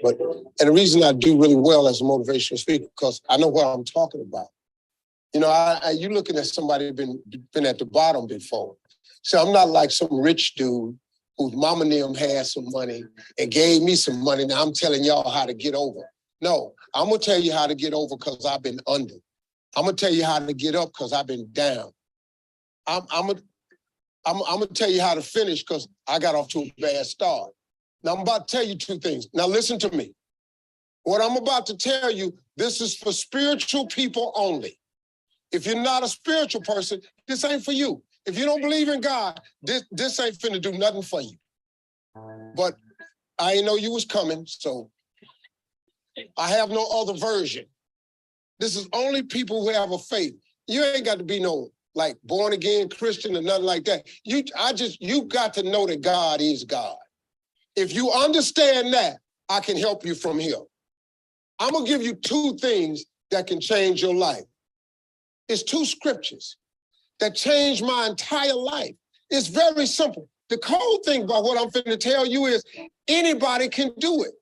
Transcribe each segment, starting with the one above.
But and the reason I do really well as a motivational speaker because I know what I'm talking about. You know, you looking at somebody been at the bottom before. So I'm not like some rich dude whose mama and them had some money and gave me some money. Now I'm telling y'all how to get over. No, I'm gonna tell you how to get over because I've been under. I'm gonna tell you how to get up because I've been down. I'm gonna tell you how to finish because I got off to a bad start. Now I'm about to tell you two things. Now listen to me. What I'm about to tell you, this is for spiritual people only. If you're not a spiritual person, this ain't for you. If you don't believe in God, this ain't finna do nothing for you. But I didn't know you was coming, so I have no other version. This is only people who have a faith. You ain't got to be no like born again Christian or nothing like that. You got to know that God is God. If you understand that, I can help you from here. I'm gonna give you two things that can change your life. It's two scriptures that changed my entire life. It's very simple. The cool thing about what I'm finna tell you is anybody can do it.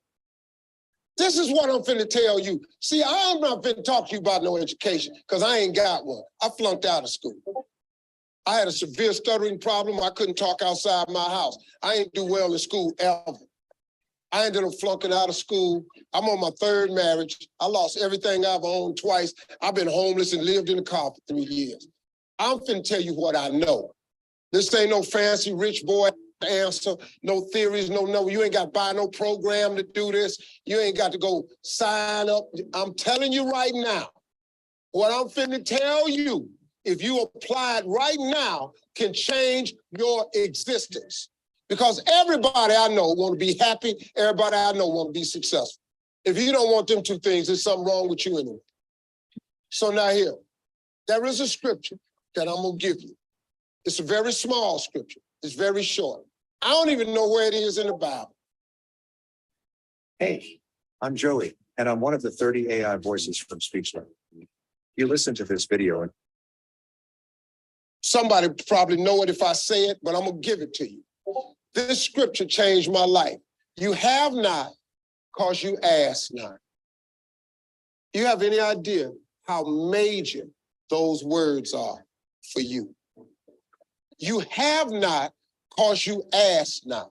This is what I'm finna tell you. See, I'm not finna talk to you about no education because I ain't got one. I flunked out of school. I had a severe stuttering problem. I couldn't talk outside my house. I ain't do well in school ever. I ended up flunking out of school. I'm on my third marriage. I lost everything I've owned twice. I've been homeless and lived in a car for 3 years. I'm finna tell you what I know. This ain't no fancy rich boy answer, no theories, no, you ain't got to buy no program to do this. You ain't got to go sign up. I'm telling you right now, what I'm finna tell you, if you apply it right now, can change your existence. Because everybody I know want to be happy. Everybody I know want to be successful. If you don't want them two things, there's something wrong with you anyway. So now here, there is a scripture that I'm going to give you. It's a very small scripture. It's very short. I don't even know where it is in the Bible. Hey, I'm Joey, and I'm one of the 30 AI voices from SpeechLab. You listen to this video and somebody probably know it if I say it, but I'm going to give it to you. This scripture changed my life. You have not because you ask not. You have any idea how major those words are for you? You have not because you ask not.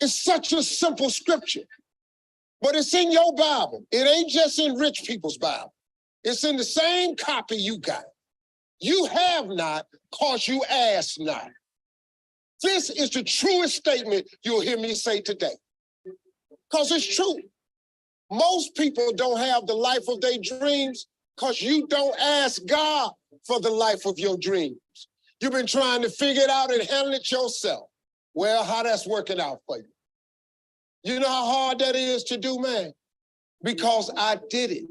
It's such a simple scripture, but it's in your Bible. It ain't just in rich people's Bible. It's in the same copy you got. You have not because you ask not. This is the truest statement you'll hear me say today. Because it's true. Most people don't have the life of their dreams because you don't ask God for the life of your dreams. You've been trying to figure it out and handle it yourself. Well, how that's working out for you? You know how hard that is to do, man? Because I did it.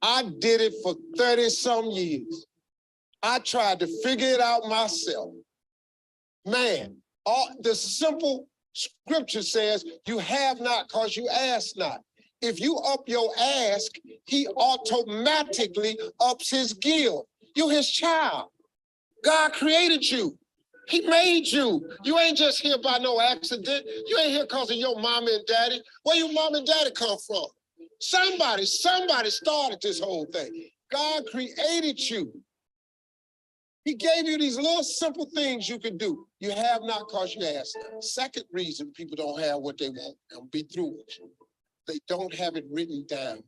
I did it for 30-some years. I tried to figure it out myself. Man, the simple scripture says, you have not because you ask not. If you up your ask, he automatically ups his give. You're his child. God created you. He made you. You ain't just here by no accident. You ain't here because of your mama and daddy. Where your mama and daddy come from? Somebody started this whole thing. God created you. He gave you these little simple things you can do. You have not because you ask. Second reason people don't have what they want. I'll be through with you. They don't have it written down.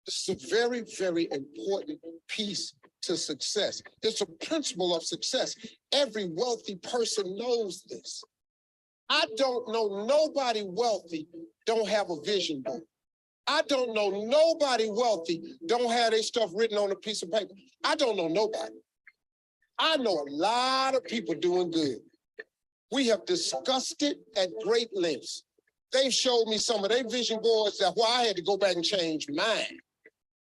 This is a very, very important piece to success. It's a principle of success. Every wealthy person knows this. I don't know nobody wealthy don't have a vision board. I don't know nobody wealthy don't have their stuff written on a piece of paper. I don't know nobody. I know a lot of people doing good. We have discussed it at great lengths. They've showed me some of their vision boards that I had to go back and change mine.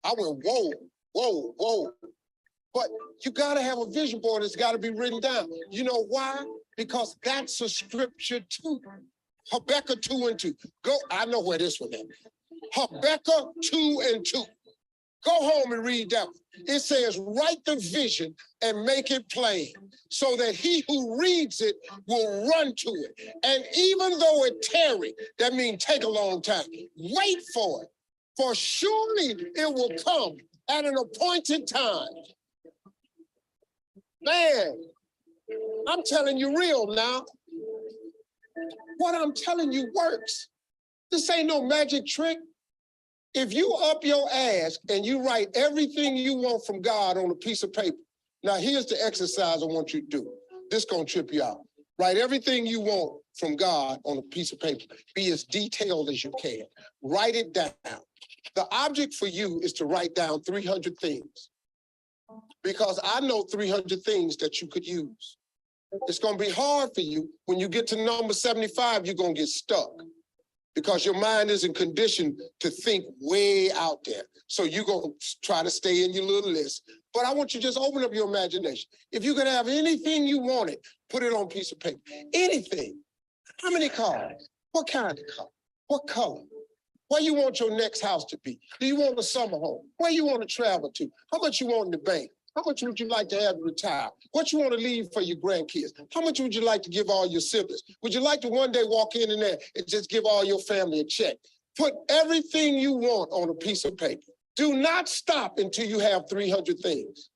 I went, whoa. But you gotta have a vision board. It's gotta be written down. You know why? Because that's a scripture too. Habakkuk 2:2. Go, I know where this one is. Habakkuk 2:2. Go home and read that one. It says, write the vision and make it plain so that he who reads it will run to it. And even though it tarry, that means take a long time, wait for it. For surely it will come at an appointed time. Man, I'm telling you real now. What I'm telling you works. This ain't no magic trick. If you up your ass and you write everything you want from God on a piece of paper, now here's the exercise I want you to do. This gonna trip you out. Write everything you want from God on a piece of paper. Be as detailed as you can. Write it down. The object for you is to write down 300 things. Because I know 300 things that you could use. It's gonna be hard for you. When you get to number 75, you're gonna get stuck. Because your mind isn't conditioned to think way out there. So you're going to try to stay in your little list. But I want you to just open up your imagination. If you could have anything you wanted, put it on a piece of paper. Anything. How many cars? What kind of car? What color? Where you want your next house to be? Do you want a summer home? Where you want to travel to? How much you want in the bank? How much would you like to have to retire? What you want to leave for your grandkids? How much would you like to give all your siblings? Would you like to one day walk in there and just give all your family a check? Put everything you want on a piece of paper. Do not stop until you have 300 things.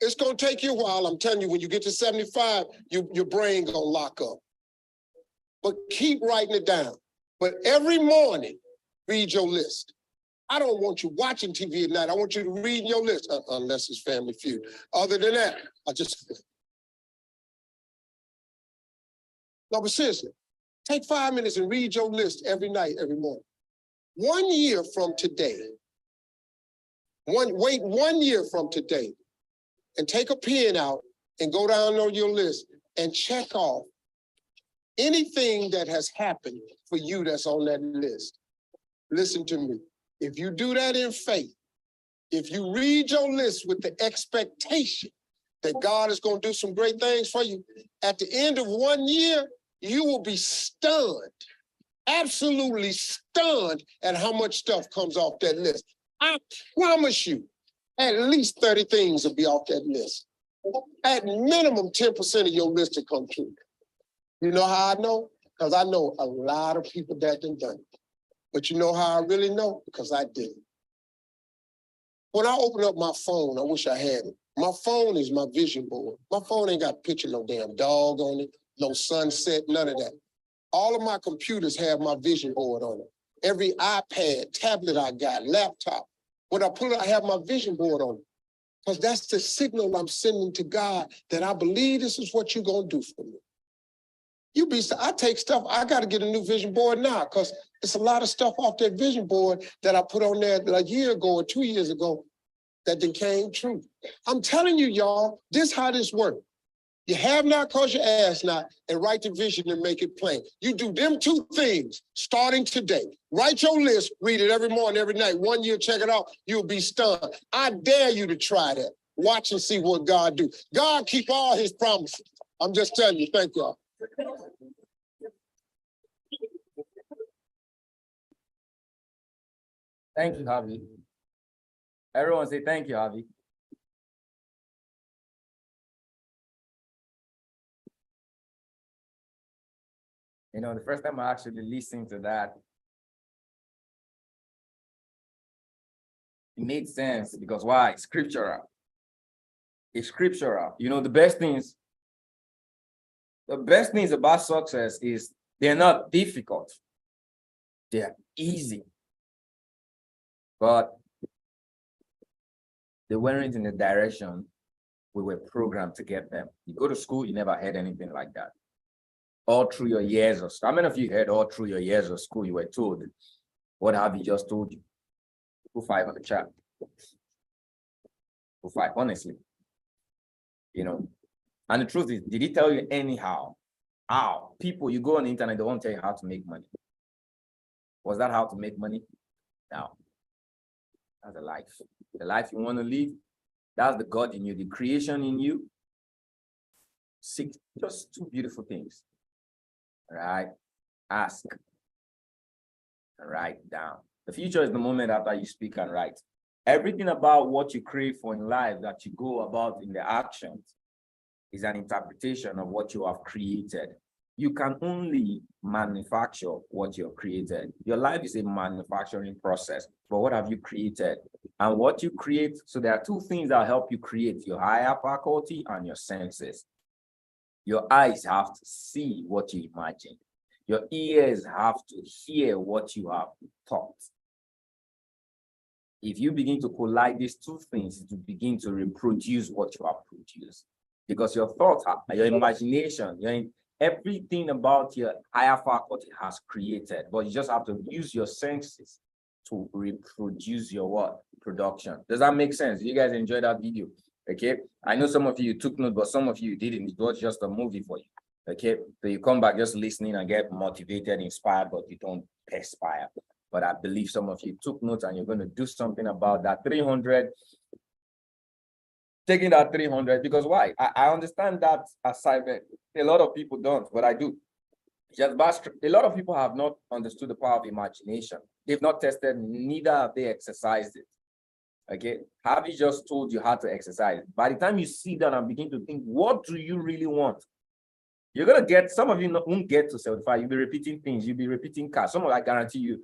It's going to take you a while. I'm telling you, when you get to 75, your brain going to lock up. But keep writing it down. But every morning, read your list. I don't want you watching TV at night. I want you to read your list, unless it's Family Feud. Other than that, no, but seriously, take 5 minutes and read your list every night, every morning. 1 year from today, wait 1 year from today, and take a pen out and go down on your list and check off anything that has happened for you that's on that list. Listen to me. If you do that in faith, if you read your list with the expectation that God is going to do some great things for you, at the end of 1 year, you will be stunned, absolutely stunned at how much stuff comes off that list. I promise you, at least 30 things will be off that list. At minimum, 10% of your list will come true. You know how I know? Because I know a lot of people that done it. But you know how I really know? Because I did it. When I open up my phone, I wish I had it. My phone is my vision board. My phone ain't got a picture of no damn dog on it, no sunset, none of that. All of my computers have my vision board on it. Every iPad, tablet I got, laptop, when I pull it, I have my vision board on it. Because that's the signal I'm sending to God that I believe this is what you're going to do for me. I take stuff, I got to get a new vision board now because it's a lot of stuff off that vision board that I put on there a year ago or 2 years ago that then came true. I'm telling you, y'all, this how this works. You have not because you ask not, and write the vision and make it plain. You do them two things starting today. Write your list, read it every morning, every night. 1 year, check it out. You'll be stunned. I dare you to try that. Watch and see what God do. God keep all his promises. I'm just telling you. Thank y'all. Thank you, Javi. Everyone say thank you, Javi. You know, the first time I actually listened to that, it made sense because why? It's scriptural. It's scriptural. You know, the best things about success is they're not difficult. They're easy. But they weren't in the direction we were programmed to get them. You go to school, you never had anything like that. All through your years of school. How many of you heard all through your years of school, you were told, what have you just told you? Put 5 on the chat. Put 5, honestly. You know, and the truth is, did he tell you anyhow? How? People, you go on the internet, they won't tell you how to make money. Was that how to make money? No. That's a life. The life you want to live, that's the God in you, the creation in you. 6, just 2 beautiful things. All right? Ask. And write down. The future is the moment after you speak and write. Everything about what you crave for in life that you go about in the actions is an interpretation of what you have created. You can only manufacture what you've created. Your life is a manufacturing process, but what have you created? And what you create, so there are two things that help you create: your higher faculty and your senses. Your eyes have to see what you imagine. Your ears have to hear what you have thought. If you begin to collide these two things, to begin to reproduce what you have produced, because your thoughts, your imagination, everything about your higher faculty has created, but you just have to use your senses to reproduce your what? Production. Does that make sense? You guys enjoyed that video? Okay. I know some of you took note, but some of you didn't. It was just a movie for you. Okay. So you come back just listening and get motivated, inspired, but you don't perspire. But I believe some of you took notes and you're going to do something about that 300. Taking that 300, because why? I understand that assignment. A lot of people don't, but I do. A lot of people have not understood the power of imagination. They've not tested, neither have they exercised it. Okay, have you just told you how to exercise? By the time you sit down and begin to think, what do you really want? You're gonna get, some of you won't get to 75. You'll be repeating things, you'll be repeating cars. Some of I guarantee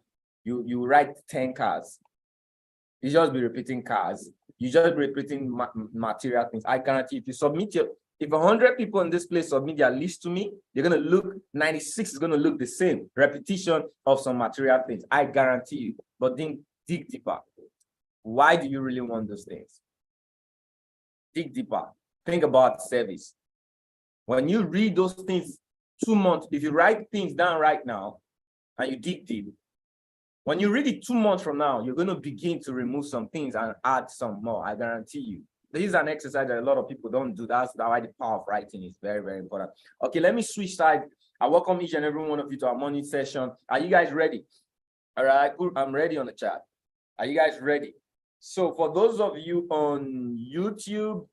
you write 10 cars. You just be repeating cars. You just be repeating material things. I guarantee if you submit if 100 people in this place submit their list to me, they're gonna look, 96 is gonna look the same. Repetition of some material things. I guarantee you. But then dig deeper. Why do you really want those things? Dig deeper. Think about service. When you read those things 2 months, if you write things down right now and you dig deep, when you read it 2 months from now, you're going to begin to remove some things and add some more. I guarantee you. This is an exercise that a lot of people don't do. That's why the power of writing is very, very important. Okay, let me switch sides. I welcome each and every one of you to our morning session. Are you guys ready? All right, I'm ready on the chat. Are you guys ready? So for those of you on YouTube,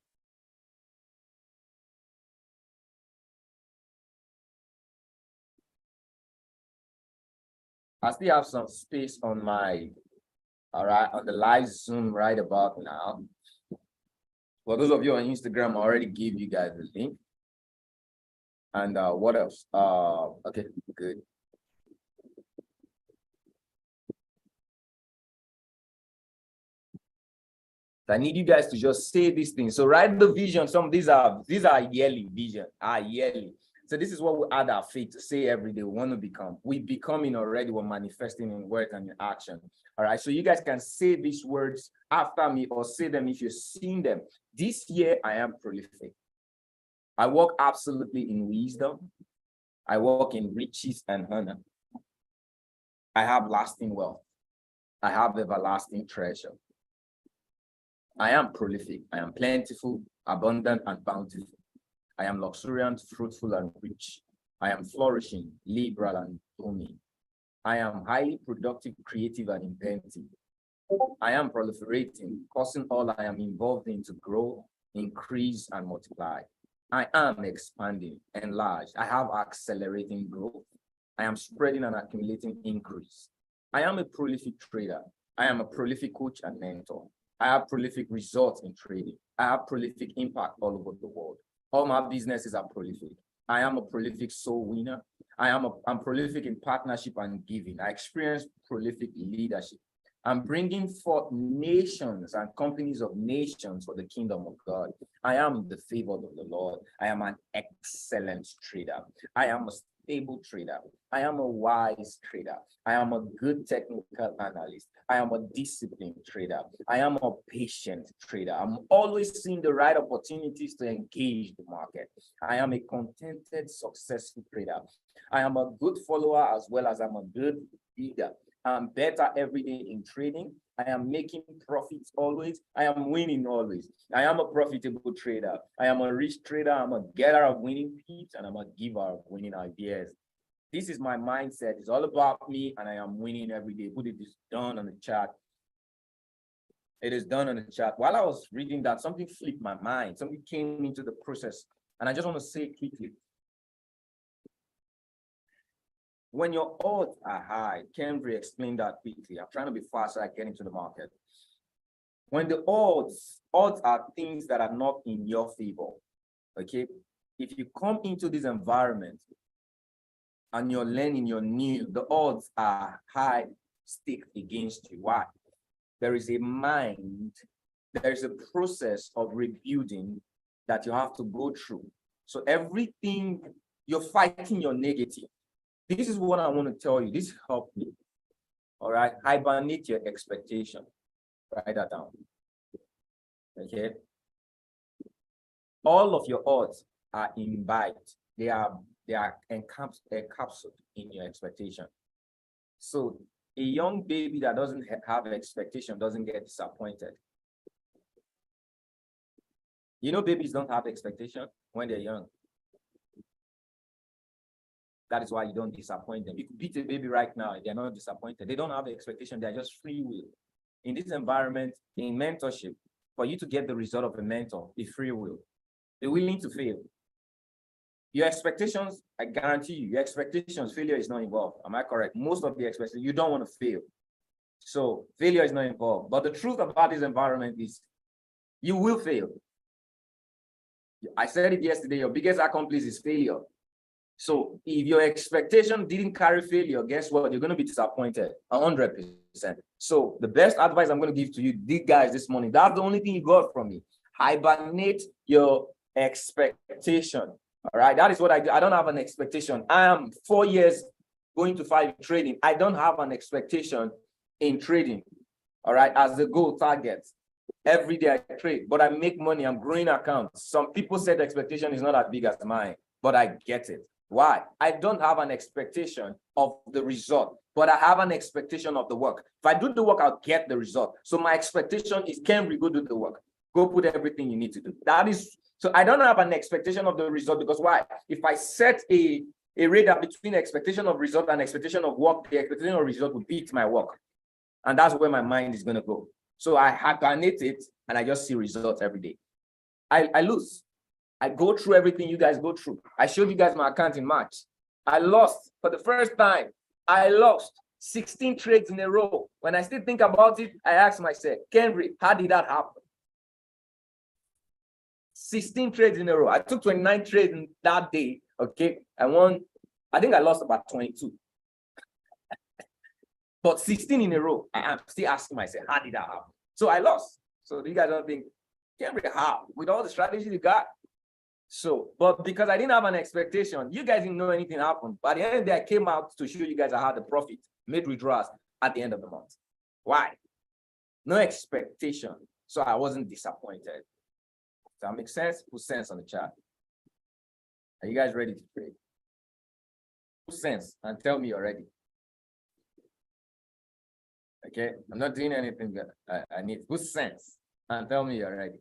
I still have some space on my, all right, on the live Zoom right about now. For those of you on Instagram, I already gave you guys the link. And what else? Okay, good. I need you guys to just say these things. So write the vision. Some of these are yearly vision, yearly. So this is what we add our faith to say every day. We want to become. We're becoming already. We're manifesting in word and in action. All right. So you guys can say these words after me or say them if you're seeing them. This year, I am prolific. I walk absolutely in wisdom. I walk in riches and honor. I have lasting wealth. I have everlasting treasure. I am prolific. I am plentiful, abundant, and bountiful. I am luxuriant, fruitful, and rich. I am flourishing, liberal, and booming. I am highly productive, creative, and inventive. I am proliferating, causing all I am involved in to grow, increase, and multiply. I am expanding, enlarged. I have accelerating growth. I am spreading and accumulating increase. I am a prolific trader. I am a prolific coach and mentor. I have prolific results in trading. I have prolific impact all over the world. All my businesses are prolific. I am a prolific soul winner. I'm prolific in partnership and giving. I experience prolific leadership. I'm bringing forth nations and companies of nations for the kingdom of God. I am the favored of the Lord. I am an excellent trader. I am a stable trader. I am a wise trader. I am a good technical analyst. I am a disciplined trader. I am a patient trader. I'm always seeing the right opportunities to engage the market. I am a contented, successful trader. I am a good follower as well as I'm a good leader. I'm better every day in trading. I am making profits always. I am winning always. I am a profitable trader. I am a rich trader. I'm a getter of winning peeps, and I'm a giver of winning ideas. This is my mindset. It's all about me, and I am winning every day. Put it is done on the chat. It is done on the chat. While I was reading that, something flipped my mind. Something came into the process, and I just want to say it quickly. When your odds are high, Kenry explained that quickly. I'm trying to be fast so I get into the market. When the odds are things that are not in your favor, okay? If you come into this environment and you're learning, you're new, the odds are high stake against you. Why? There is a mind, there is a process of rebuilding that you have to go through. So everything, you're fighting your negative. This is what I want to tell you. This helped me. All right. Hibernate your expectation. Write that down. Okay. All of your odds are imbibed. They are encapsulated in your expectation. So a young baby that doesn't have an expectation doesn't get disappointed. You know, babies don't have expectation when they're young. That is why you don't disappoint them. You could beat a baby right now, they're not disappointed. They don't have the expectation, they're just free will. In this environment, in mentorship, for you to get the result of a mentor, be free will. Be willing to fail. Your expectations, I guarantee you, your expectations, failure is not involved. Am I correct? Most of the expectations, you don't want to fail. So failure is not involved. But the truth about this environment is you will fail. I said it yesterday, your biggest accomplice is failure. So if your expectation didn't carry failure, guess what? You're going to be disappointed 100%. So the best advice I'm going to give to you, these guys this morning, that's the only thing you got from me. Hibernate your expectation. All right. That is what I do. I don't have an expectation. I am 4 years going to 5 trading. I don't have an expectation in trading. All right. As the goal target. Every day I trade, but I make money. I'm growing accounts. Some people said the expectation is not as big as mine, but I get it. Why? I don't have an expectation of the result, but I have an expectation of the work. If I do the work, I'll get the result. So my expectation is, Kenry, go do the work. Go put everything you need to do. That is, so I don't have an expectation of the result because why? If I set a radar between expectation of result and expectation of work, the expectation of result will beat my work. And that's where my mind is going to go. So I hibernate it and I just see results every day. I lose. I go through everything you guys go through. I showed you guys my account in March. I lost for the first time. I lost 16 trades in a row. When I still think about it, I ask myself, Kenry, how did that happen? 16 trades in a row. I took 29 trades in that day. Okay. I won. I think I lost about 22. But 16 in a row. I am still asking myself, how did that happen? So I lost. So you guys don't think, Kenry, how? With all the strategies you got? So, but because I didn't have an expectation, you guys didn't know anything happened. But at the end of the day, I came out to show you guys I had the profit, made withdrawals at the end of the month. Why? No expectation. So I wasn't disappointed. Does that make sense? Put sense on the chat. Are you guys ready to trade? Put sense and tell me you're ready. Okay, I'm not doing anything that I need. Put sense and tell me you're ready.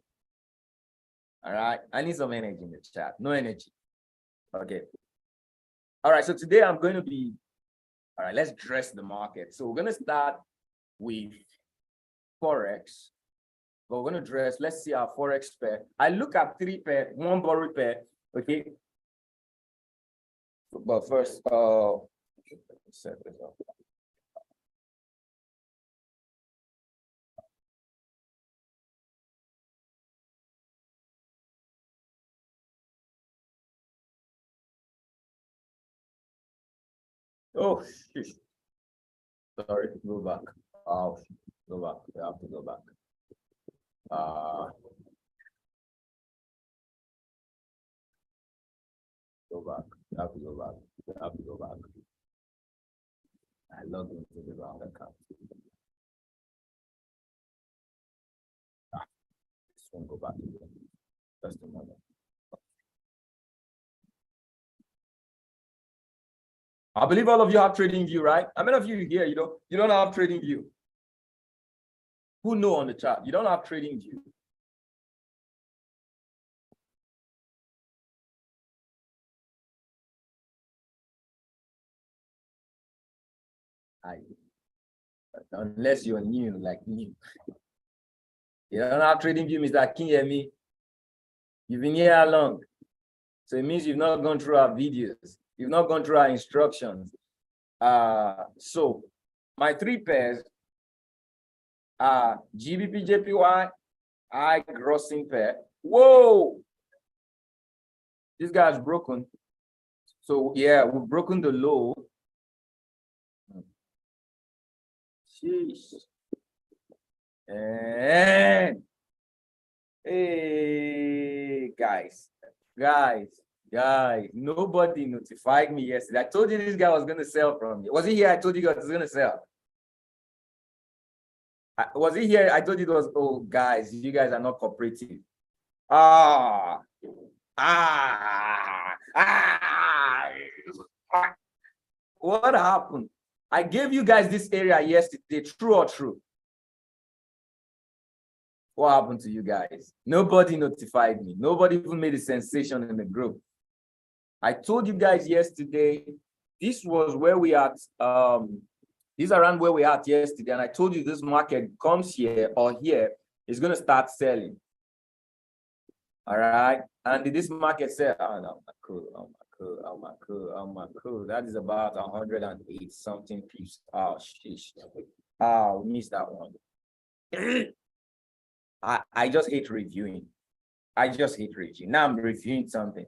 All right, I need some energy in the chat. No energy. Okay. All right, so today I'm going to be, all right, let's dress the market. So we're going to start with Forex. But we're going to dress, let's see our Forex pair. I look at 3 pair, 1 borrowed pair, okay? But first, set this up. Oh, sheesh. Sorry, go back. Oh, go back. We have to go back. Go back. We have to go back. We have to go back. I log into the wrong account. Just won't go back again. Just a moment. I believe all of you have TradingView, right? How many of you here, you don't have TradingView? Who know on the chat? You don't have TradingView. Unless you're new, like me. You don't have TradingView, Mr. Kinyemi. You've been here how long? So it means you've not gone through our videos. You've not gone through our instructions. So my three pairs are GBP JPY, high grossing pair. Whoa, this guy's broken. So yeah, we've broken the low. Sheesh. And hey, guys, nobody notified me yesterday. I told you this guy was gonna sell from me. Was he here? I told you guys was gonna sell. Was he here? I told you it was. Oh, guys, you guys are not cooperative. What happened? I gave you guys this area yesterday. True or true? What happened to you guys? Nobody notified me. Nobody even made a sensation in the group. I told you guys yesterday, this was where we at, this is around where we at yesterday. And I told you this market comes here or here, it's going to start selling. All right. And did this market sell? Oh, no, cool. That is about 108 something piece. Oh, sheesh. Oh, we missed that one. I just hate reviewing. Now I'm reviewing something.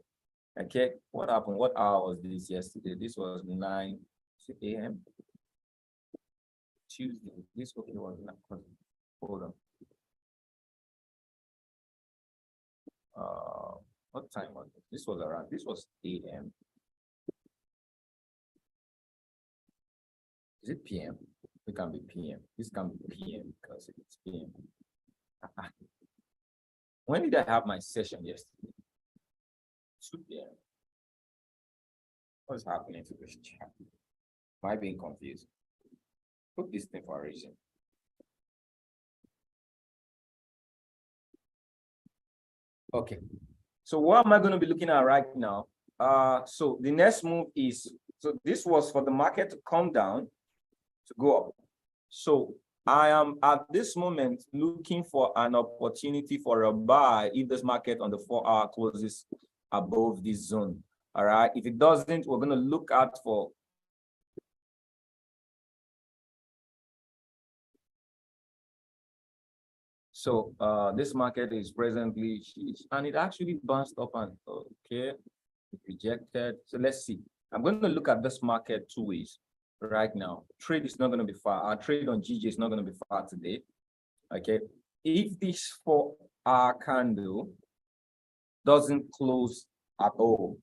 Okay, what happened? What hour was this yesterday? This was 9 a.m. Tuesday. This was 9. Hold on. What time was it? This was 8 a.m. Is it p.m.? It can be p.m. This can be p.m. because it's p.m. When did I have my session yesterday? 2 p.m. What's happening to this chat? Am I being confused? Put this thing for a reason. Okay. So what am I going to be looking at right now? So the next move is, so this was for the market to come down to go up. So I am at this moment looking for an opportunity for a buy if this market on the 4-hour closes above this zone. All right. If it doesn't, we're going to look out for this market is presently, and it actually bounced up and okay, it rejected. So let's see. I'm going to look at this market two ways right now. Trade is not going to be far. Our trade on GJ is not going to be far today. Okay. If this 4-hour candle doesn't close at all,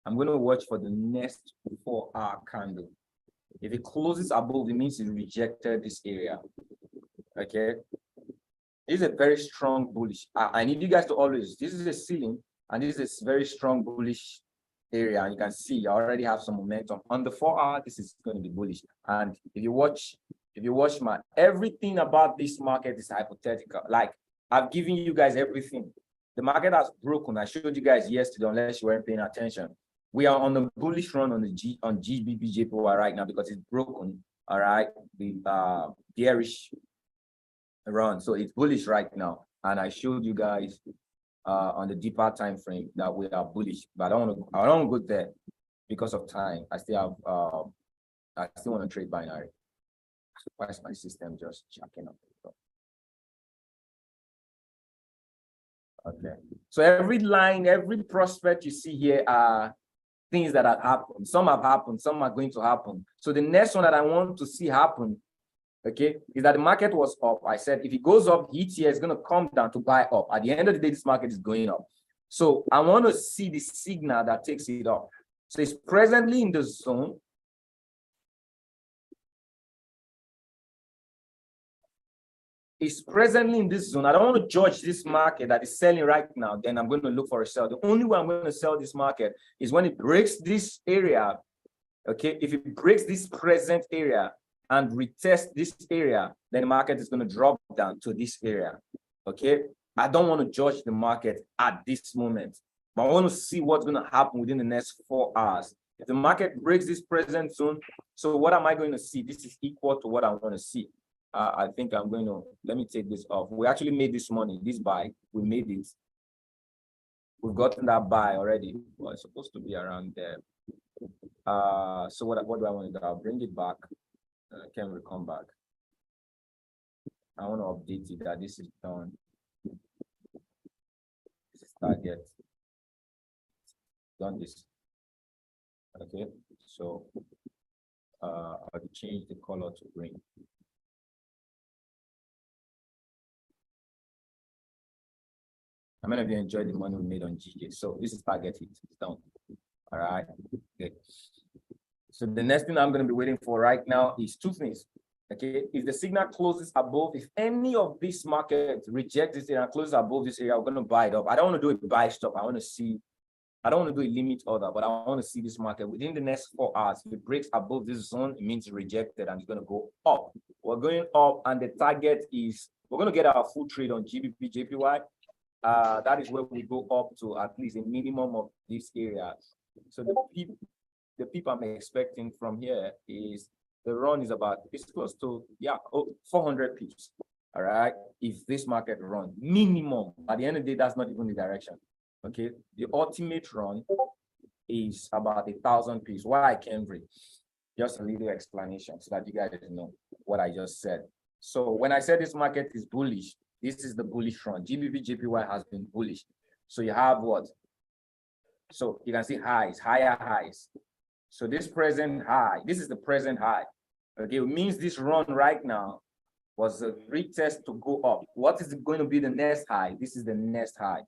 I'm going to watch for the next 4-hour candle. If it closes above, it means it rejected this area. Okay. This is a very strong bullish. I need you guys to always, this is a ceiling, and this is a very strong bullish area. And you can see I already have some momentum. On the 4-hour, this is going to be bullish. And if you watch everything about this market is hypothetical. Like I've given you guys everything. The market has broken. I showed you guys yesterday, unless you weren't paying attention. We are on the bullish run on GBP JPY right now because it's broken. All right, the bearish run, so it's bullish right now. And I showed you guys on the deeper time frame that we are bullish, but I don't want to go there because of time. I still want to trade binary. Why is my system just jacking up? Okay, so every line, every prospect you see here are things that have happened. Some have happened, some are going to happen. So the next one that I want to see happen, okay, is that the market was up. I said if it goes up, each here is going to come down to buy up. At the end of the day, this market is going up. So I want to see the signal that takes it up. So it's presently in the zone. It's presently in this zone. I don't want to judge this market that is selling right now. Then I'm going to look for a sell. The only way I'm going to sell this market is when it breaks this area. Okay, if it breaks this present area and retest this area, then the market is going to drop down to this area. Okay, I don't want to judge the market at this moment, but I want to see what's going to happen within the next 4 hours. If the market breaks this present zone, so what am I going to see? This is equal to what I want to see. I think I'm going to, let me take this off. We actually made this money, this buy, we made it. We've gotten that buy already. Well, it's supposed to be around there. So what do I want to do? I'll bring it back. Can we come back? I want to update it that this is done. This is target. Done this. Okay, so I'll change the color to green. How many of you enjoyed the money we made on GJ? So this is target hit. It's done. All right. Okay. So the next thing I'm going to be waiting for right now is two things. Okay. If the signal closes above, if any of this market rejects this area and closes above this area, we're going to buy it up. I don't want to do a buy stop. I want to see. I don't want to do a limit order, but I want to see this market within the next 4 hours. If it breaks above this zone, it means rejected and it's going to go up. We're going up, and the target is we're going to get our full trade on GBP, JPY. That is where we go up to at least a minimum of this area. So the peep I'm expecting from here is the run is about, it's close to 400 pips. All right. If this market run minimum, at the end of the day, that's not even the direction. Okay. The ultimate run is about 1,000 pips. Why I can't read? Just a little explanation so that you guys know what I just said. So when I said this market is bullish, this is the bullish run. GBP, JPY has been bullish. So you have what? So you can see highs, higher highs. So this present high, this is the present high. Okay, it means this run right now was a retest to go up. What is going to be the next high? This is the next high.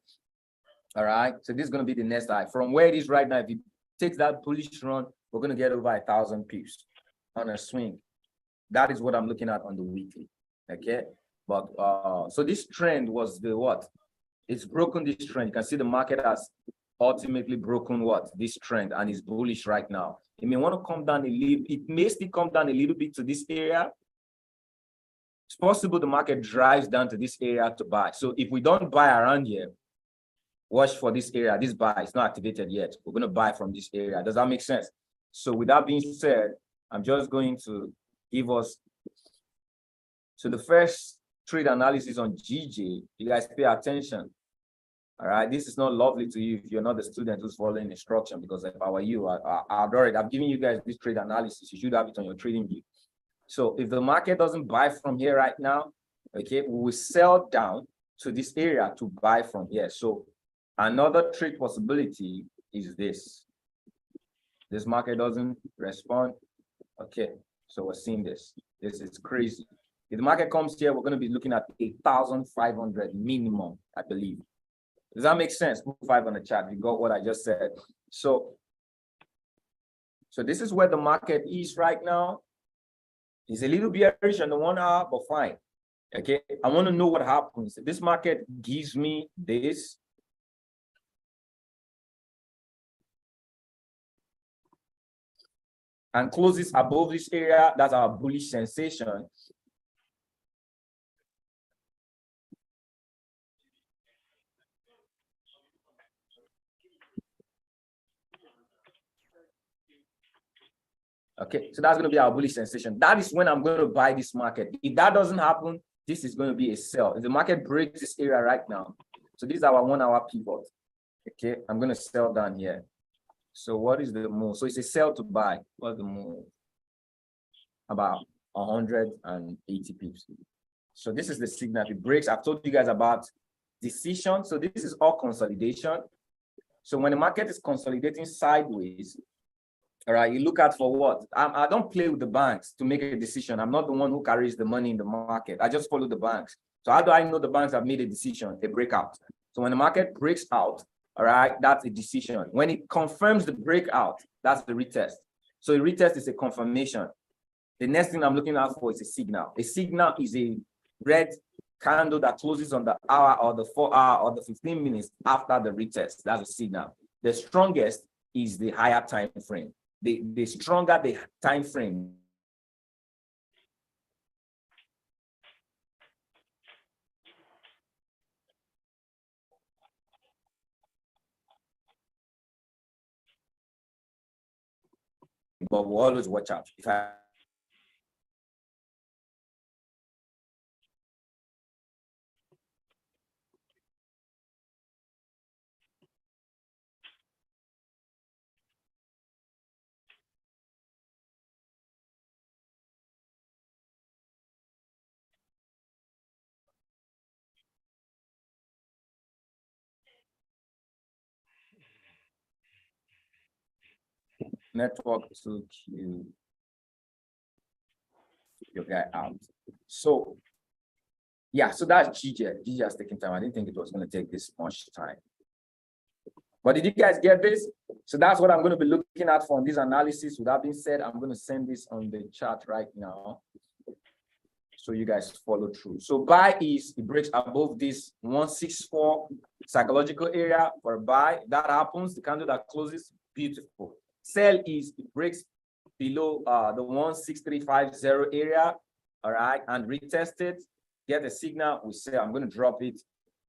All right, so this is going to be the next high. From where it is right now, if it takes that bullish run, we're going to get over 1,000 pips on a swing. That is what I'm looking at on the weekly. Okay, but so this trend was the what? It's broken this trend. You can see the market has ultimately broken what? This trend, and is bullish right now. It may want to come down a little. It may still come down a little bit to this area. It's possible the market drives down to this area to buy. So if we don't buy around here, watch for this area. This buy is not activated yet. We're going to buy from this area. Does that make sense? So with that being said, I'm just going to give us. So the first trade analysis on GJ, you guys pay attention. All right, this is not lovely to you if you're not the student who's following instruction, because if I were you, I've given you guys this trade analysis. You should have it on your trading view. So if the market doesn't buy from here right now, okay, we will sell down to this area to buy from here. So another trade possibility is this. This market doesn't respond. Okay, so we're seeing this. This is crazy. If the market comes here, we're going to be looking at 8,500 minimum, I believe. Does that make sense? Put 5 on the chat. You got what I just said. So this is where the market is right now. It's a little bearish on the 1 hour, but fine. Okay, I want to know what happens. If this market gives me this, and closes above this area, that's our bullish sensation. Okay, so that's going to be our bullish sensation. That is when I'm going to buy this market. If that doesn't happen, this is going to be a sell. If the market breaks this area right now, so this is our 1 hour pivot. Okay, I'm going to sell down here. So what is the move? So it's a sell to buy. What's the move? About 180 pips. So this is the signal. If it breaks, I've told you guys about decision. So this is all consolidation. So when the market is consolidating sideways, all right, you look out for what? I don't play with the banks to make a decision. I'm not the one who carries the money in the market. I just follow the banks. So how do I know the banks have made a decision? They break out. So when the market breaks out, all right, that's a decision. When it confirms the breakout, that's the retest. So a retest is a confirmation. The next thing I'm looking out for is a signal. A signal is a red candle that closes on the hour or the 4 hour or the 15 minutes after the retest. That's a signal. The strongest is the higher time frame. The stronger the time frame, but we'll always watch out. If I Network took your guy out. So yeah, so that's GJ. GJ has taken time. I didn't think it was going to take this much time. But did you guys get this? So that's what I'm going to be looking at for this analysis. With that being said, I'm going to send this on the chat right now, so you guys follow through. So buy is, it breaks above this 164 psychological area for buy. That happens, the candle that closes, beautiful. Sell is, it breaks below the 16350 area, all right, and retest it, get a signal, we say I'm going to drop it.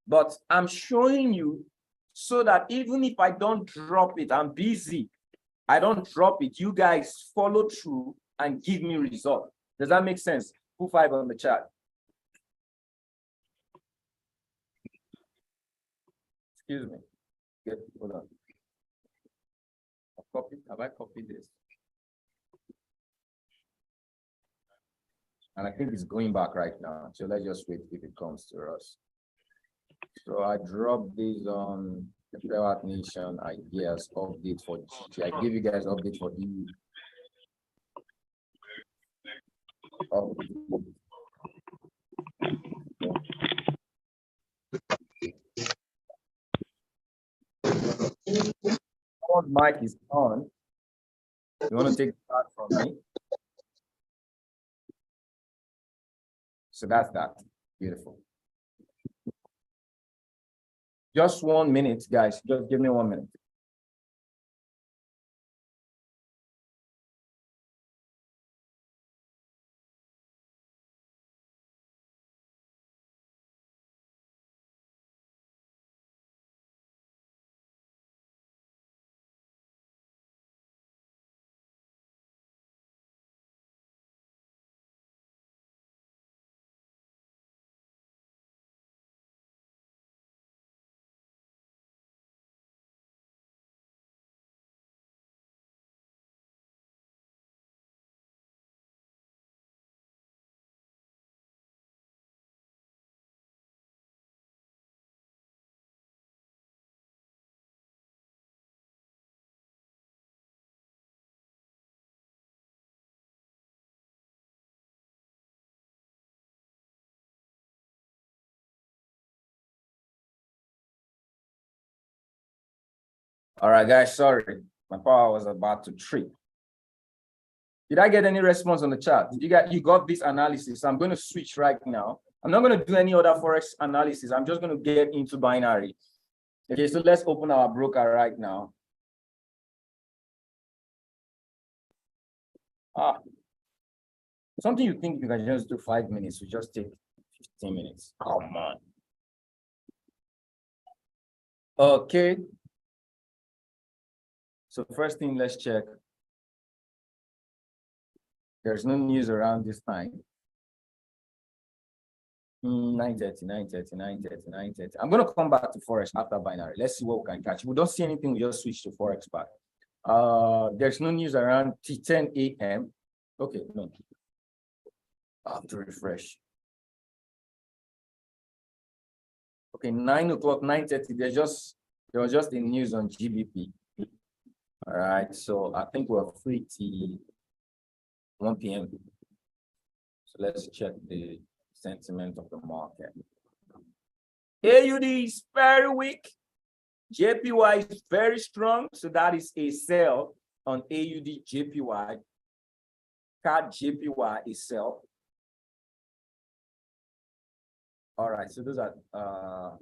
But I'm showing you so that even if I don't drop it, I'm busy, I don't drop it, you guys follow through and give me result. Does that make sense? Put 5 on the chat. Excuse me. Good. Hold on. Have I copied this? And I think it's going back right now. So let's just wait if it comes to us. So I dropped this on the Prayer Nation ideas update for GT. I give you guys update for the mic is on. You want to take that from me? So that's that. Beautiful. Just 1 minute, guys. Just give me 1 minute. All right, guys, sorry. My power was about to trip. Did I get any response on the chat? You got this analysis? I'm going to switch right now. I'm not going to do any other Forex analysis. I'm just going to get into binary. Okay, so let's open our broker right now. Something you think you can just do 5 minutes, we just take 15 minutes. Come on. Okay. So first thing, let's check. There's no news around this time. 9:30, 9:30, 9:30, 9:30. I'm going to come back to Forex after binary. Let's see what we can catch. If we don't see anything, we just switch to Forex back. There's no news around 10 a.m. Okay, no. I have to refresh. Okay, 9 o'clock, 9:30. There was just the news on GBP. All right, so I think we're free till 1 p.m. So let's check the sentiment of the market. AUD is very weak. JPY is very strong. So that is a sell on AUD JPY. CAD JPY is sell. All right, so those are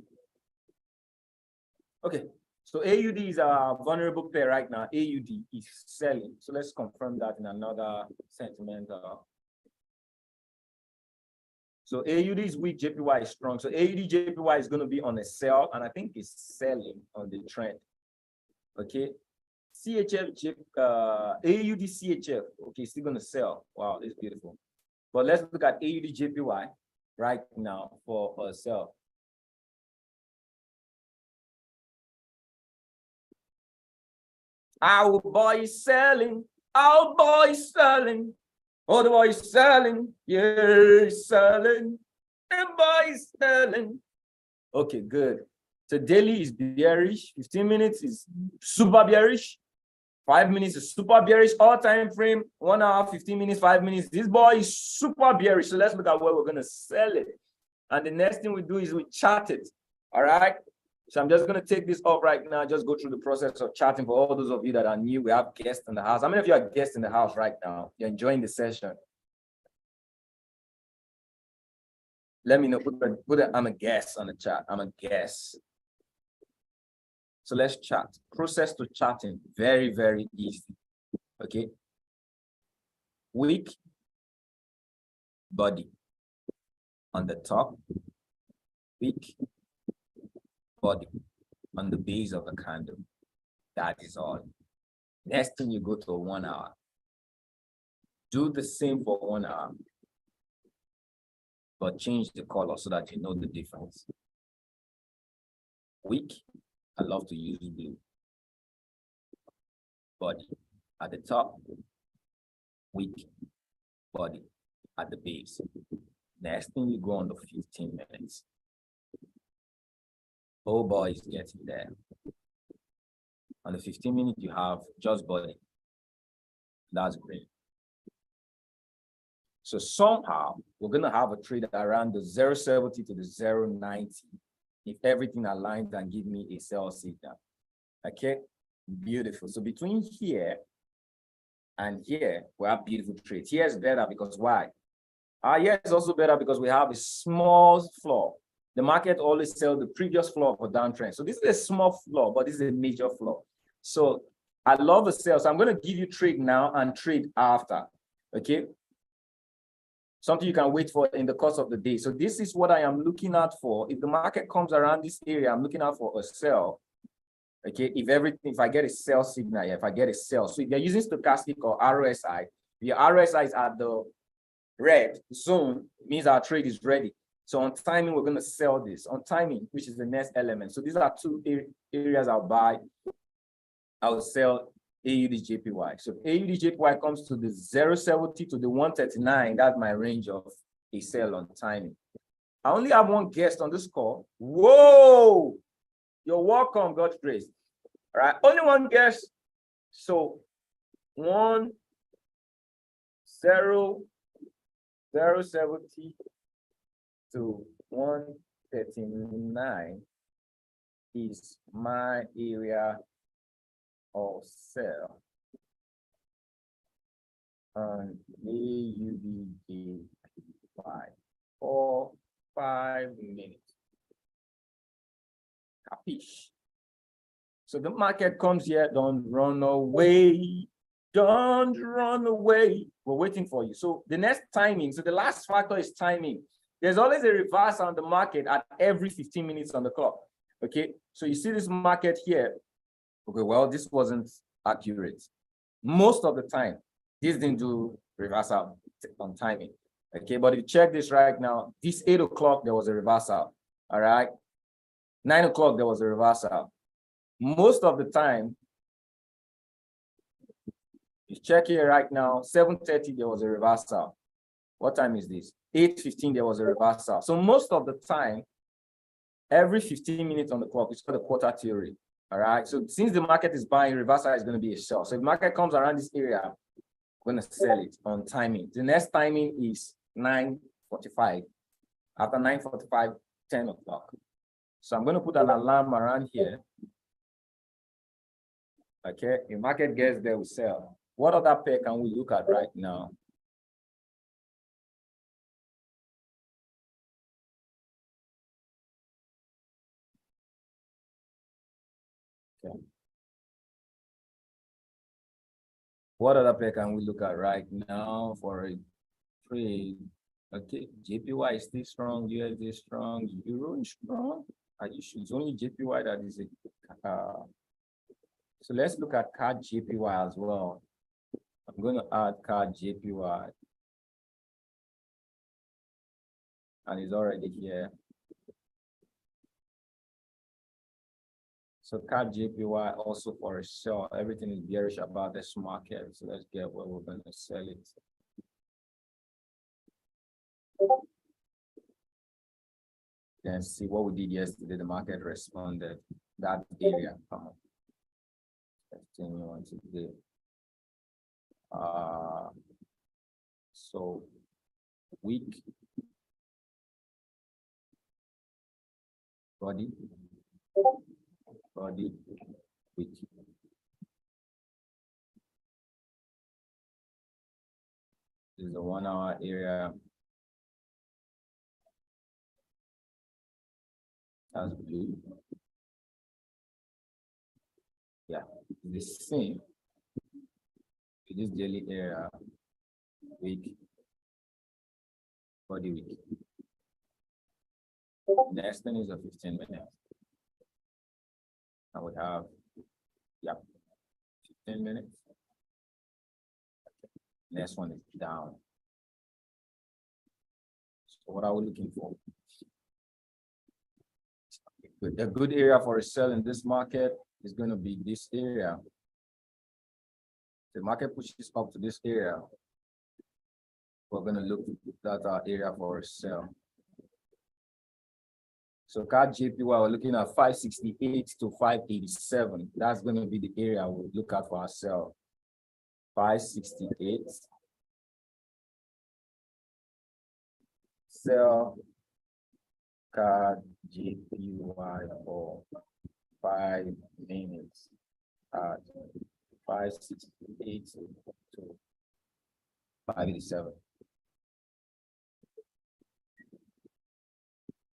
okay. So AUD is a vulnerable pair right now. AUD is selling. So let's confirm that in another sentiment. So AUD is weak, JPY is strong. So AUD JPY is going to be on a sell, and I think it's selling on the trend. Okay. CHF, AUD CHF. Okay, still going to sell. Wow, it's beautiful. But let's look at AUD JPY right now for a sell. Our boy is selling. Our boy is selling. Oh, the boy is selling. Yeah, he's selling. The boy is selling. Okay, good. So daily is bearish. 15 minutes is super bearish. 5 minutes is super bearish, all time frame, 1 hour, 15 minutes, 5 minutes. This boy is super bearish. So let's look at where we're going to sell it. And the next thing we do is we chart it. All right. So I'm just going to take this off right now, just go through the process of charting for all those of you that are new. We have guests in the house. How many of you are guests in the house right now? You're enjoying the session. Let me know. I'm a guest on the chat. I'm a guest. So let's chart. Process to charting. Very, very easy. Okay. Wick, body. On the top, wick, body. On the base of the candle. That is all. Next thing, you go to 1 hour. Do the same for 1 hour. But change the color so that you know the difference. Wick, I love to use blue. Body at the top, wick, body at the base. Next thing, you go on the 15 minutes. Oh boy, it's getting there. On the 15 minutes, you have just body. That's great. So somehow, we're going to have a trade around the 0.70 to the 0.90 if everything aligns and give me a sell signal. Okay, beautiful. So between here and here, we have beautiful trades. Here is better because why? Here is also better because we have a small floor. The market always sells the previous floor for downtrend. So this is a small floor, but this is a major floor. So I love the sell. So I'm going to give you trade now and trade after. Okay. Something you can wait for in the course of the day. So this is what I am looking out for. If the market comes around this area, I'm looking out for a sell. Okay, if I get a sell signal, if I get a sell. So if you're using stochastic or RSI, your RSI is at the red zone, means our trade is ready. So on timing, we're going to sell this. On timing, which is the next element. So these are two areas I'll buy. I'll sell AUD-JPY. So AUD-JPY comes to the 0.70 to the 139. That's my range of a sell on timing. I only have one guest on this call. Whoa! You're welcome, God's grace. All right, only one guest. So 0.70 to 139 is my area of sell on AUD-JPY for 5 minutes. Capiche? So the market comes here, don't run away. Don't run away. We're waiting for you. So the next timing, so the last factor is timing. There's always a reverse on the market at every 15 minutes on the clock. Okay, so you see this market here. Okay, well, this wasn't accurate. Most of the time, this didn't do reversal on timing. Okay, but if you check this right now, this 8 o'clock, there was a reversal. All right, 9 o'clock, there was a reversal. Most of the time, you check here right now, 7:30, there was a reversal. What time is this? 8:15, there was a reversal. So most of the time, every 15 minutes on the clock, it's called the quarter theory. All right. So since the market is buying, reversal is going to be a sell. So if the market comes around this area, I'm going to sell it on timing. The next timing is 9:45. After 9:45, 10 o'clock. So I'm going to put an alarm around here. Okay. If market gets there, we sell. What other pair can we look at right now? Okay. What other pair can we look at right now for a trade? Okay, JPY is still strong, USD is strong, Euro is strong. Are you sure? It's only JPY that is it. So let's look at CAD JPY as well. I'm going to add CAD JPY. And it's already here. So CAD JPY also for a sell. Everything is bearish about this market. So let's get where we're going to sell it. Then see what we did yesterday. The market responded. That area. Continue on today. So week body week. This is the 1 hour area. That's blue. Yeah, the same. This daily area week, body week. Next thing is a 15 minutes. I would have, yeah, 15 minutes. Next one is down. So what are we looking for? A good area for a sell in this market is going to be this area. The market pushes up to this area. We're going to look at our area for a sell. So CAD JPY, we're looking at 568 to 587. That's going to be the area we'll look at for our sell. 568. Sell CAD JPY for 5 minutes at 568 to 587.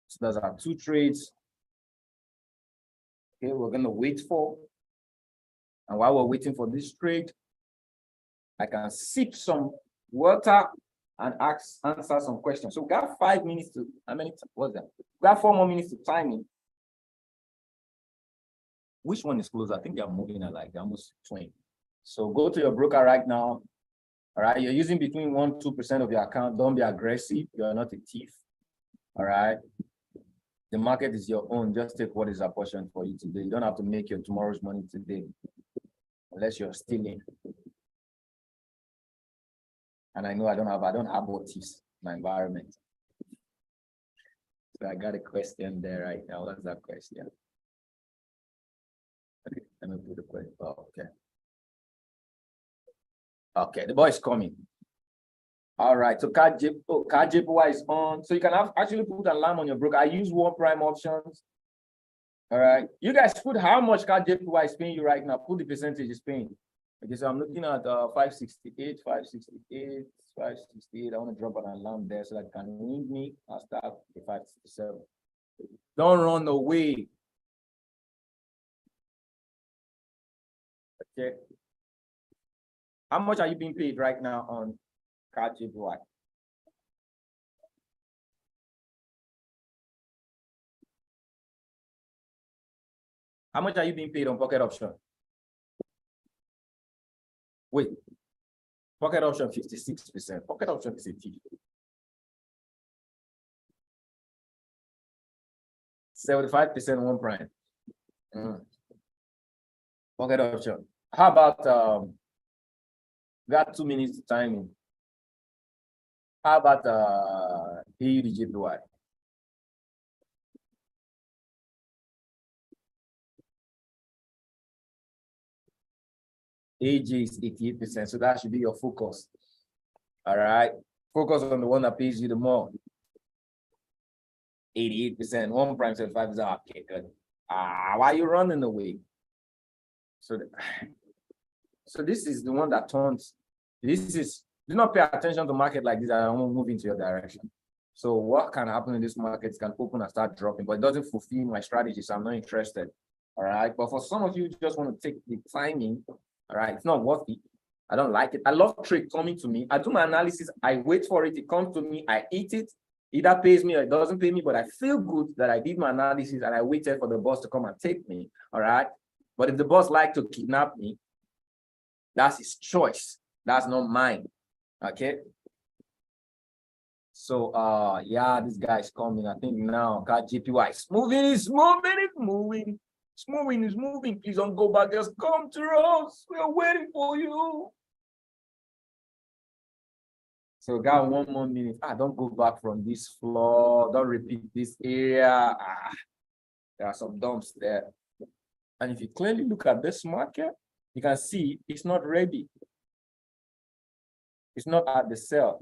So those are 2 trades. Okay, we're gonna wait for. And while we're waiting for this trade, I can sip some water and answer some questions. So we got 5 minutes to, how many, what's that? We got 4 more minutes to timing. Which one is closer? I think they're moving at like almost 20. So go to your broker right now. All right, you're using between 1% to 2% of your account. Don't be aggressive. You're not a thief. All right. The market is your own. Just take what is apportioned for you today. You don't have to make your tomorrow's money today, unless you're stealing. And I know I don't have what thieves in my environment. So I got a question there right now. What's that question? Okay, let me put the question. Oh, okay. Okay, the boy is coming. All right, so CAD JPY is on. So you can actually put an alarm on your broker. I use One Prime options. All right, you guys put how much CAD JPY is paying you right now. Put the percentage is paying. Okay, so I'm looking at 568, 568, 568. I want to drop an alarm there so that it can ring me. I'll start the 567. Don't run away. Okay. How much are you being paid right now on CAD JPY? How much are you being paid on pocket option? Wait, pocket option 56%. Pocket option is a thief. 75% One Prime. Pocket option. How about got 2 minutes timing? How about AUD JPY? AJ is 88%, so that should be your focus. All right, focus on the one that pays you the more. 88%, One Prime 75%. Okay, good. Why are you running away? So this is the one that turns. Do not pay attention to market like this. I won't move into your direction. So what can happen in this market can open and start dropping, but it doesn't fulfill my strategy, so I'm not interested. All right, but for some of you who just want to take the timing, all right, it's not worth it. I don't like it. I love trade coming to me. I do my analysis. I wait for it. It comes to me. I eat it. Either pays me or it doesn't pay me, but I feel good that I did my analysis and I waited for the boss to come and take me. All right. But if the boss like to kidnap me, that's his choice. That's not mine. Okay. So yeah, this guy is coming. I think now CAD JPY is moving, it's moving, it's moving. It's moving, it's moving. Please don't go back. Just come to us. We are waiting for you. So got 1 more minute. Don't go back from this floor. Don't repeat this area. There are some dumps there. And if you clearly look at this market, You can see it's not ready. It's not at the sell.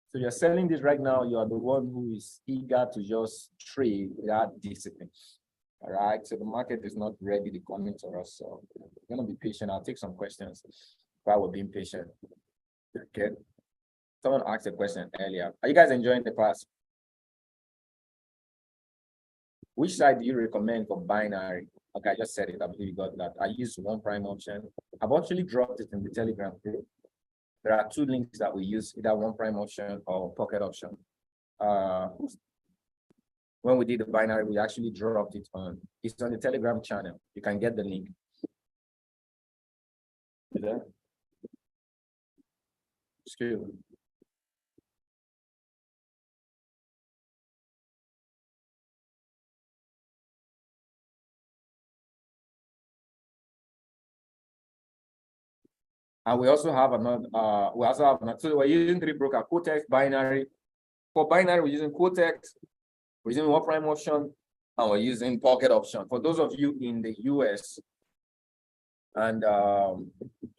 So you're selling this right now. You are the one who is eager to just trade without discipline. All right. So the market is not ready to come into us. So we're going to be patient. I'll take some questions while we're being patient. Okay. Someone asked a question earlier. Are you guys enjoying the class? Which side do you recommend for binary? Okay, I just said it. I believe you got that. I use one prime option. I've actually dropped it in the Telegram group. There are two links that we use, either one prime option or pocket option. When we did the binary, we actually dropped it on. It's on the Telegram channel. You can get the link. You there? Excuse me. And we also have another, so we're using three broker, Quotex, binary. For binary, we're using Quotex, we're using one prime option, and we're using pocket option. For those of you in the US and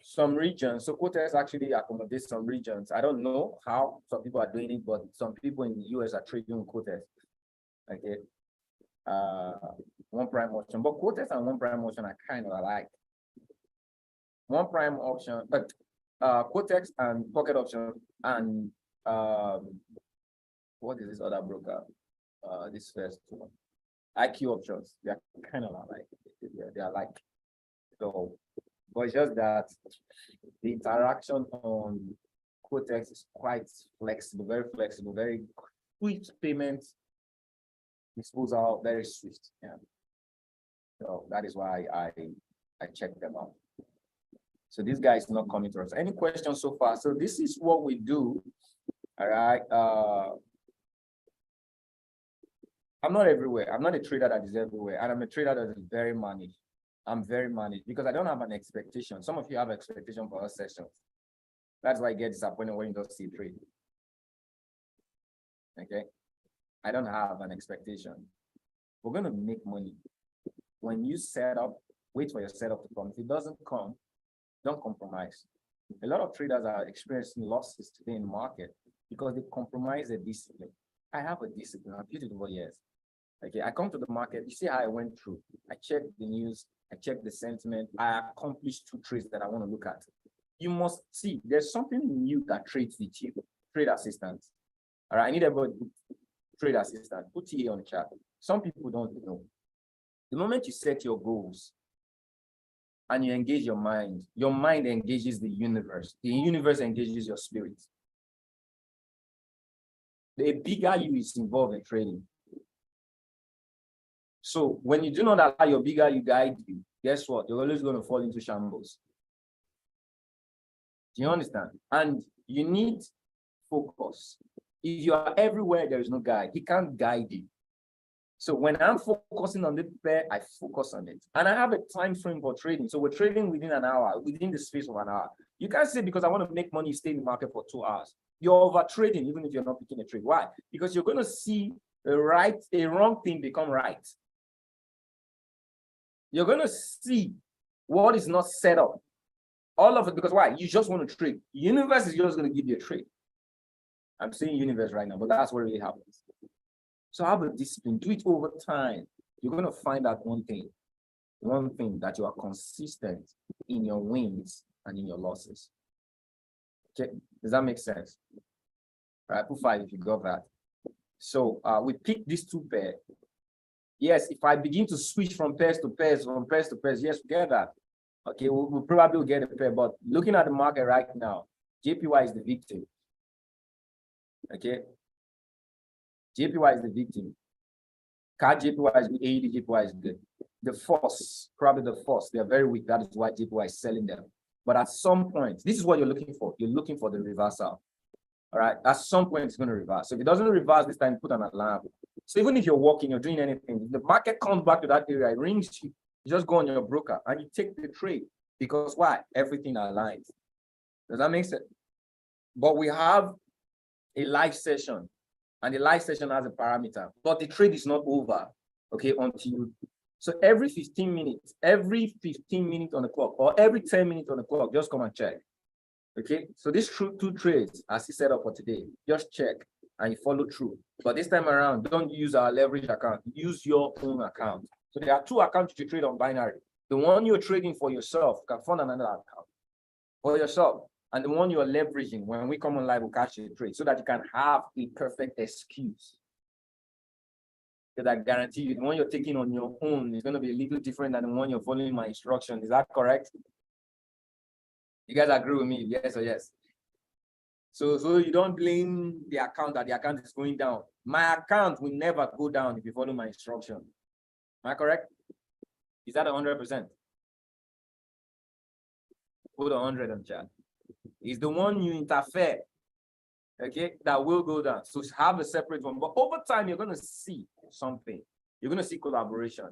some regions, so Quotex actually accommodates some regions. I don't know how some people are doing it, but some people in the US are trading Quotex. Okay. One prime option, but Quotex and one prime option are kind of alike. One prime option, but Quotex and pocket option and what is this other broker? This first one, IQ options. They are kind of alike. They are like so, but it's just that the interaction on Quotex is quite flexible, very quick payment disposal, very swift. Yeah. So that is why I checked them out. So this guy is not coming to us. Any questions so far? So this is what we do. All right. I'm not everywhere. I'm not a trader that is everywhere. And I'm a trader that is very managed. I'm very managed because I don't have an expectation. Some of you have expectation for our sessions. That's why I get disappointed when you don't see trade. Okay. I don't have an expectation. We're going to make money. When you set up, wait for your setup to come. If it doesn't come, don't compromise. A lot of traders are experiencing losses today in the market because they compromise their discipline. I have a discipline. I've used it over years. Okay, I come to the market. You see how I went through. I checked the news. I checked the sentiment. I accomplished 2 trades that I want to look at. You must see there's something new that trades with you. Trade assistance. All right, I need everybody trade assistant. Put TA on the chat. Some people don't know. The moment you set your goals, and you engage your mind engages the universe engages your spirit. The bigger you is involved in trading. So when you do not allow your bigger you guide you, guess what? You're always going to fall into shambles. Do you understand? And you need focus. If you are everywhere, there is no guide. He can't guide you. So when I'm focusing on the pair, I focus on it. And I have a time frame for trading. So we're trading within an hour, within the space of an hour. You can't say because I want to make money, stay in the market for 2 hours. You're over trading, even if you're not picking a trade. Why? Because you're going to see a wrong thing become right. You're going to see what is not set up. All of it, because why? You just want to trade. Universe is just going to give you a trade. I'm saying universe right now, but that's what really happens. So have a discipline, do it over time. You're going to find out one thing that you are consistent in your wins and in your losses. Okay, does that make sense? All right, put 5 if you got that. So we picked these 2 pairs. Yes, if I begin to switch from pairs to pairs, yes, we get that. Okay, we'll probably get a pair, but looking at the market right now, JPY is the victim. Okay. JPY is the victim. CAD JPY is good, AED JPY is good. The force, probably the force, they are very weak. That is why JPY is selling them. But at some point, this is what you're looking for. You're looking for the reversal. All right. At some point, it's going to reverse. So if it doesn't reverse this time, put an alarm. So even if you're walking, you're doing anything, if the market comes back to that area, it rings you. You just go on your broker and you take the trade. Because why? Everything aligns. Does that make sense? But we have a live session. And the live session has a parameter, but the trade is not over, okay, until So every 15 minutes on the clock, or every 10 minutes on the clock, just come and check. Okay, so these two trades as he set up for today, just check and you follow through. But this time around, don't use our leverage account, use your own account. So there are two accounts you trade on binary. The one you're trading for yourself, you can fund another account for yourself. And the one you're leveraging, when we come on live, we'll catch the trade so that you can have a perfect excuse. Because I guarantee you, the one you're taking on your own is going to be a little different than the one you're following my instruction. Is that correct? You guys agree with me? Yes or yes? So you don't blame the account that the account is going down. My account will never go down if you follow my instruction. Am I correct? Is that 100%? Put 100 on chat. It's the one you interfere, okay, that will go down. So have a separate one. But over time, you're going to see something. You're going to see collaboration.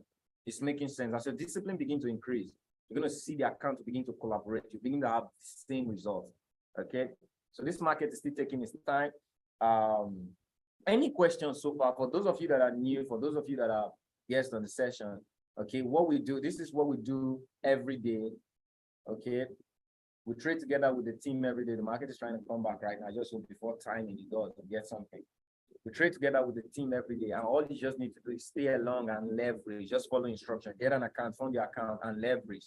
It's making sense. As your discipline begins to increase, you're going to see the account begin to collaborate. You begin to have the same results, okay? So this market is still taking its time. Any questions so far? For those of you that are new, for those of you that are guests on the session, okay, what we do, this is what we do every day, okay? We trade together with the team every day. The market is trying to come back right now, just so before time in the door to get something. We trade together with the team every day, and all you just need to do is stay along and leverage. Just follow instruction, get an account, fund your account, and leverage.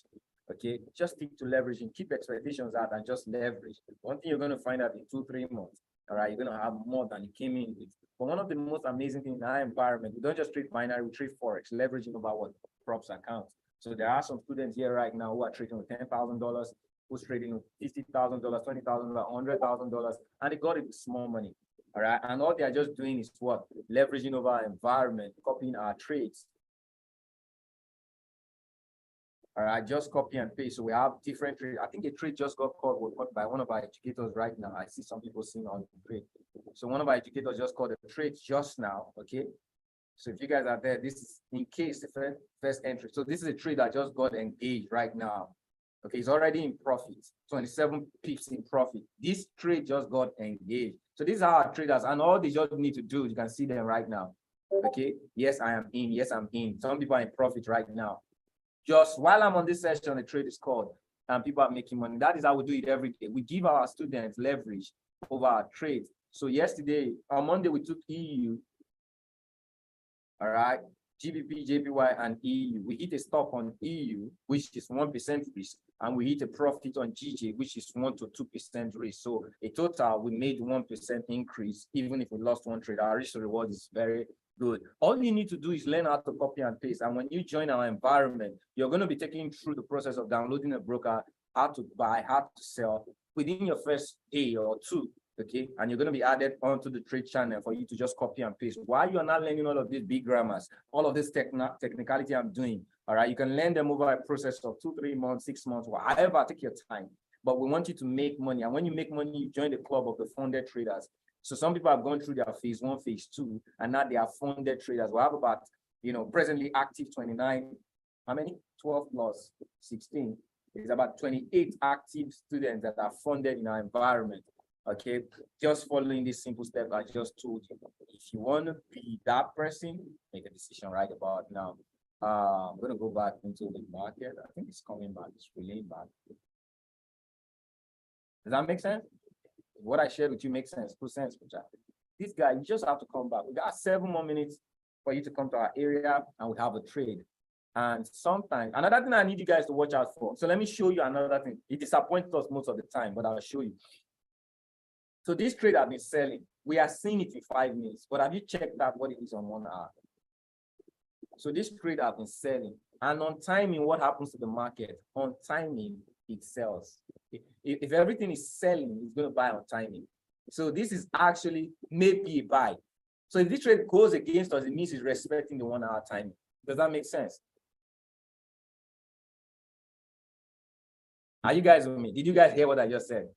Okay, just stick to leveraging, keep expectations out, and just leverage. One thing you're going to find out in 2-3 months, all right, you're going to have more than you came in with. But one of the most amazing things in our environment, we don't just trade binary, we trade forex, leveraging about what props accounts. So there are some students here right now who are trading with $10,000. Who's trading $50,000, $20,000, $100,000, and they got it with small money. All right. And all they are just doing is what? Leveraging over our environment, copying our trades. All right. Just copy and paste. So we have different trades. I think a trade just got caught by one of our educators right now. I see some people seeing on the trade. So one of our educators just caught a trade just now. Okay. So if you guys are there, this is in case the first entry. So this is a trade that just got engaged right now. Okay, it's already in profit, 27 pips in profit. This trade just got engaged. So these are our traders, and all they just need to do, you can see them right now. Okay, yes, I am in. Yes, I'm in. Some people are in profit right now. Just while I'm on this session, the trade is called, and people are making money. That is how we do it every day. We give our students leverage over our trades. So yesterday, on Monday, we took EU. All right. GBP, JPY, and EU. We hit a stop on EU, which is 1% risk, and we hit a profit on GJ, which is 1 to 2% risk. So a total, we made 1% increase, even if we lost one trade. Our risk to reward is very good. All you need to do is learn how to copy and paste. And when you join our environment, you're going to be taken through the process of downloading a broker, how to buy, how to sell within your first day or two. Okay, and you're going to be added onto the trade channel for you to just copy and paste. While you're not learning all of these big grammars, all of this technicality I'm doing, all right, you can learn them over a process of 2-3 months, 6 months, whatever, take your time. But we want you to make money. And when you make money, you join the club of the funded traders. So some people have gone through their phase 1, phase 2, and now they are funded traders. We have about, presently active 29, how many? 12 plus 16. There's about 28 active students that are funded in our environment. Okay, just following this simple step I just told you. If you want to be that person, make a decision right about now. I'm going to go back into the market. I think it's coming back. It's relaying back. Does that make sense? What I shared with you makes sense. Put sense. This guy, you just have to come back. We got 7 more minutes for you to come to our area, and we have a trade. And sometimes, another thing I need you guys to watch out for. So let me show you another thing. It disappoints us most of the time, but I'll show you. So this trade I've been selling, we are seeing it in 5 minutes, but have you checked out what it is on 1 hour? So this trade I've been selling, and on timing, what happens to the market? On timing, it sells. If everything is selling, it's going to buy on timing. So this is actually maybe a buy. So if this trade goes against us, it means it's respecting the 1 hour timing. Does that make sense? Are you guys with me? Did you guys hear what I just said?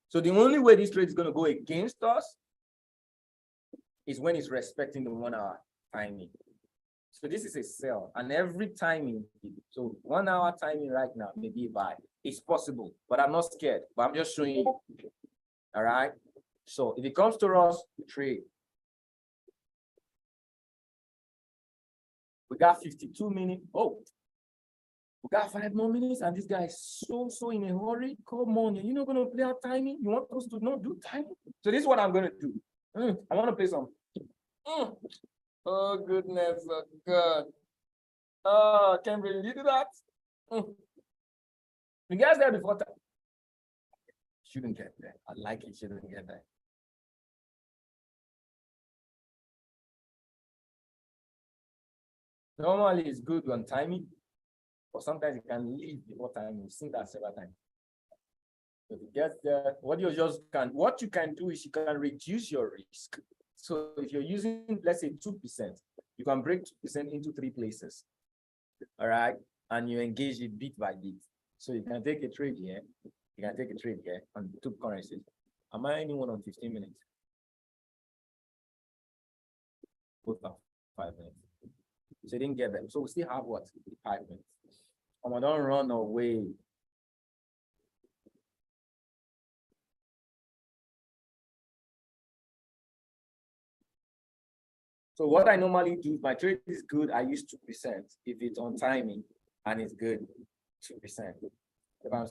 So the only way this trade is going to go against us is when it's respecting the 1 hour timing. So this is a sell, and every timing, so 1 hour timing right now may be a buy. It's possible, but I'm not scared, but I'm just showing you. All right. So if it comes to us, we trade. We got 52 minutes. Oh, we got 5 more minutes, and this guy is so in a hurry. Come on, you're not gonna play our timing. You want us to not do timing? So this is what I'm gonna do. I want to play some. Oh goodness, oh God. Oh, can't believe you do that. You guys there before time? Shouldn't get there. I like it. Shouldn't get there. Normally, it's good on timing, but sometimes you can leave before time. We've seen that several times. If you get there, what you can do is you can reduce your risk. So if you're using, let's say 2%, you can break 2% into 3 places. All right. And you engage it bit by bit. So you can take a trade here. You can take a trade here on 2 currencies. Am I anyone on 15 minutes? Both are 5 minutes. So you didn't get them. So we still have what? 5 minutes. Don't run away. So what I normally do, my trade is good, I use 2%. If it's on timing and it's good, 2%. If I'm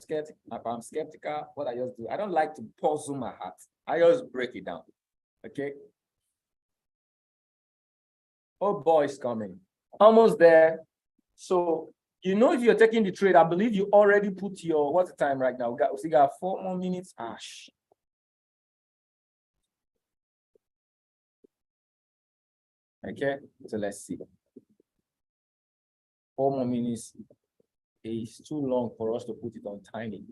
skeptical, what I just do, I don't like to puzzle my heart. I just break it down. Okay. Oh boy, it's coming. Almost there. So if you're taking the trade, I believe you already put your, what's the time right now? We got 4 more minutes. Okay, so let's see. 4 more minutes is too long for us to put it on timing.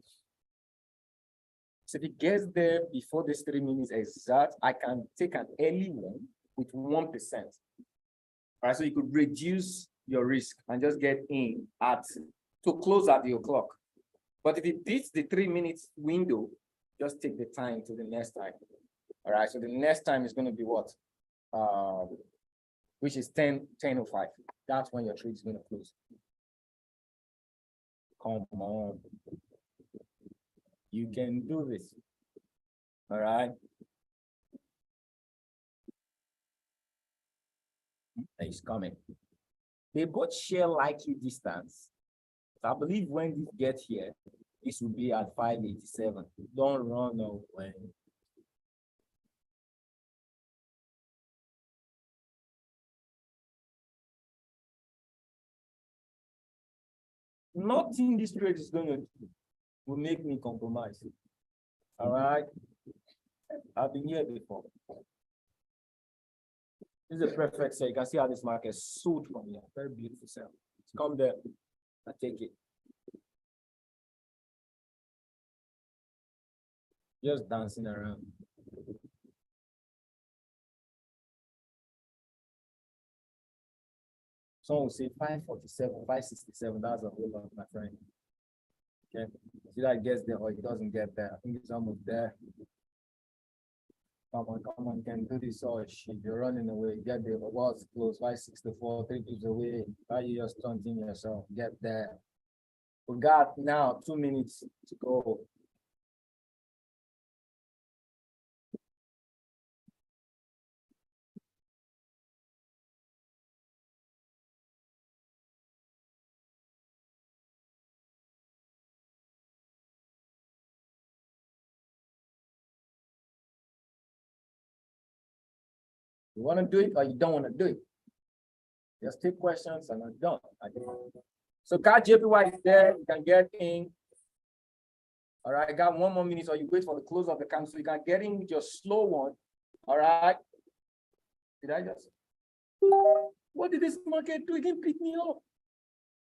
So if it gets there before this 3 minutes exact, I can take an early one with 1%. All right, so you could reduce your risk and just get in to close at your clock. But if it beats the 3 minutes window, just take the time to the next time. All right, so the next time is going to be what? Which is 10:05. That's when your trade is going to close. Come on. You can do this. All right. It's coming. They both share likely distance. So I believe when you get here, this will be at 587. Don't run away. Nothing this trade is going to do will make me compromise. All right. I've been here before. This is a perfect sell. You can see how this market sold from here. Very beautiful sell. Come there. I take it. Just dancing around. Someone will say 547, 567. That's a whole lot, my friend. Okay. See that gets there or it doesn't get there. I think it's almost there. Come on, you can do this all shit. You're running away. Get there. What's close? 564, 3 pips away. Why you just taunting yourself? Get there. We got now 2 minutes to go. You want to do it or you don't want to do it? Just take questions and I'm done. So CAD JPY is there. You can get in. All right, I got 1 more minute, or you wait for the close of the candle so you can get in with your slow one. All right. Did I just? What did this market do? It didn't pick me up.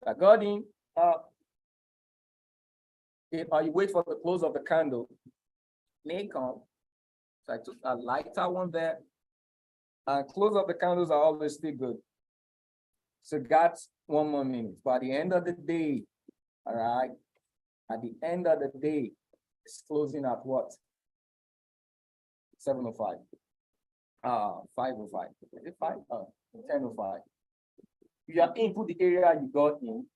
I got in. Or you wait for the close of the candle, may come. So I took a lighter one there. And close of the candles are always still good. So got 1 more minute. But at the end of the day, all right, at the end of the day, it's closing at what? 7:05. 5:05. Is it 5? 10:05. You have input the area you got in.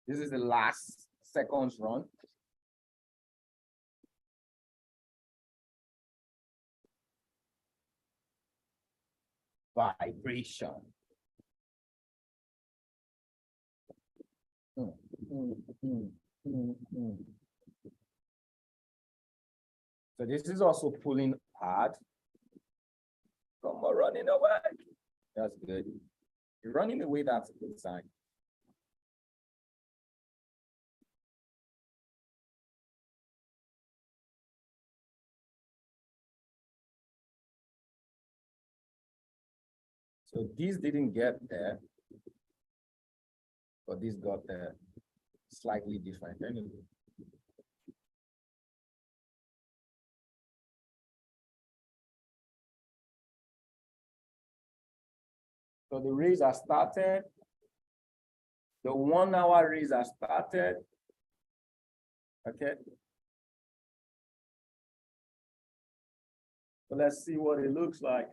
This is the last seconds run. vibration. Mm, mm, mm, mm, mm. So this is also pulling hard. Come on, running away. That's good. You're running away, that's a good sign. So this didn't get there, but this got there slightly different anyway. So the raise has started. The 1 hour raise has started. Okay. So let's see what it looks like.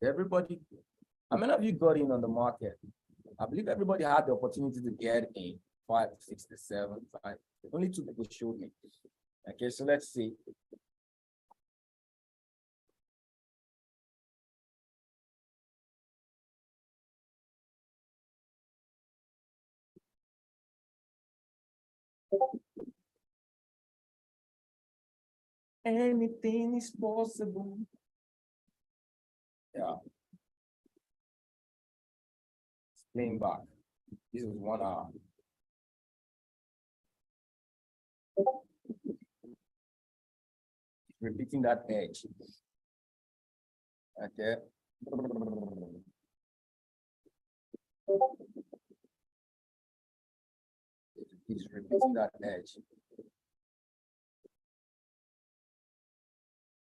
Everybody, how many of you got in on the market? I believe everybody had the opportunity to get in 567, 5. Only 2 people showed me. Okay, so let's see. Anything is possible. Yeah. It's playing back. This is 1 hour. Repeating that edge. Okay. It's repeating that edge.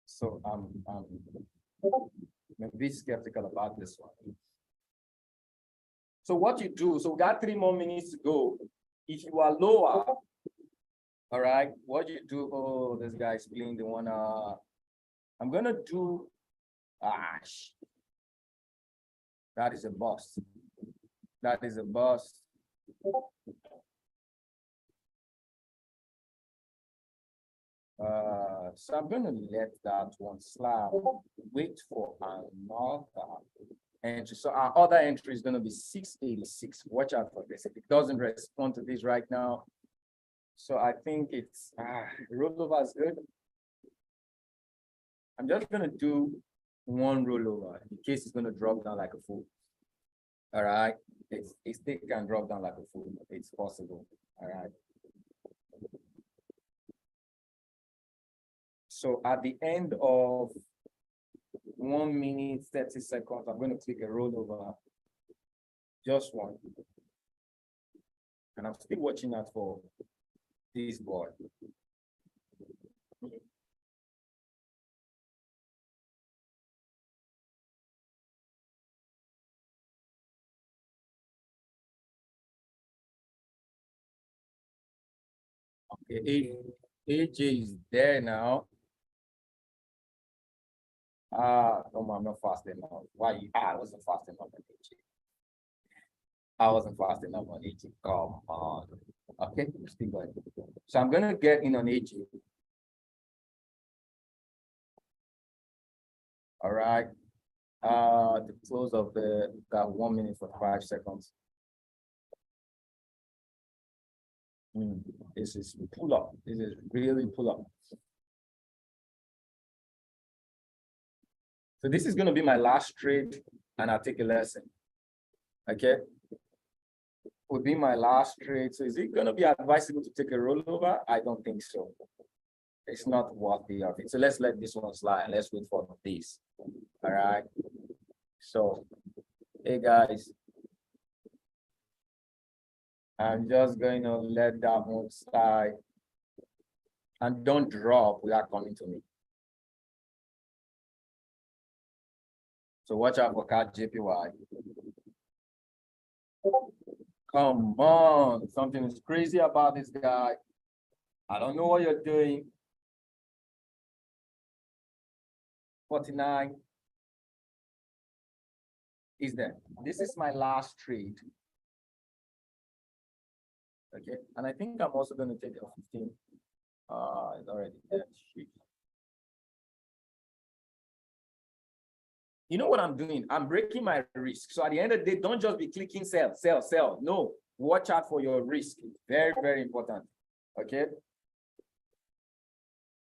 So I'm a bit skeptical about this one. So what you do, so we got 3 more minutes to go. If you are lower, all right, what you do, oh, this guy's playing the 1 hour. I'm gonna do, that is a bust. That is a bust. So I'm gonna let that one slide, wait for another entry. So our other entry is gonna be 686. Watch out for this. If it doesn't respond to this right now, so I think it's rollover is good. I'm just gonna do 1 rollover in case it's gonna drop down like a fool. All right, it still can drop down like a fool. It's possible. All right. So at the end of 1 minute, 30 seconds, I'm going to click a rollover. Just one. And I'm still watching out for this board. Okay, AJ is there now. No, I'm not fast enough. Why? I wasn't fast enough on AJ. I wasn't fast enough on AJ. Come on. Okay, still going. So I'm gonna get in on AJ. All right. The close of the got 1 minute for 5 seconds. This is pull up. This is really pull up. So this is going to be my last trade, and I'll take a lesson. Okay. Would be my last trade. So is it going to be advisable to take a rollover? I don't think so. It's not worthy of it. So let's let this one slide. Let's wait for this. All right. So, hey guys, I'm just going to let that one slide. And don't drop without coming to me. So watch out for CAD JPY. Come on, something is crazy about this guy. I don't know what you're doing. 49. is that this is my last trade. Okay, and I think I'm also going to take a 15. It's already there. Shit. You know what I'm doing? I'm breaking my risk. So at the end of the day, don't just be clicking sell, sell, sell. No, watch out for your risk. It's very, very important. Okay.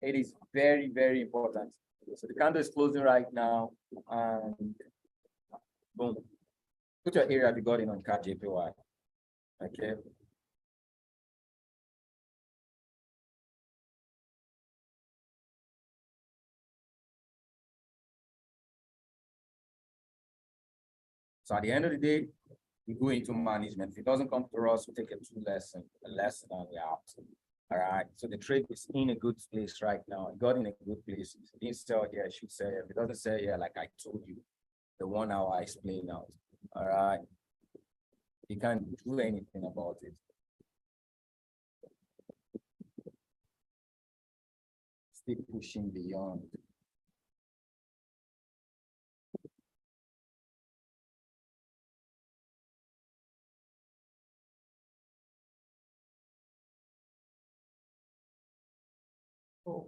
It is very, very important. So the candle is closing right now. And boom. Put your area if you got in on CAD JPY. Okay. So at the end of the day, we go into management. If it doesn't come to us, we take a lesson, and we're out. All right. So the trade is in a good place right now. It got in a good place. If it didn't sell here, I should say. If it doesn't sell here, like I told you, the 1 hour I explained out. All right. You can't do anything about it. Still pushing beyond. Oh,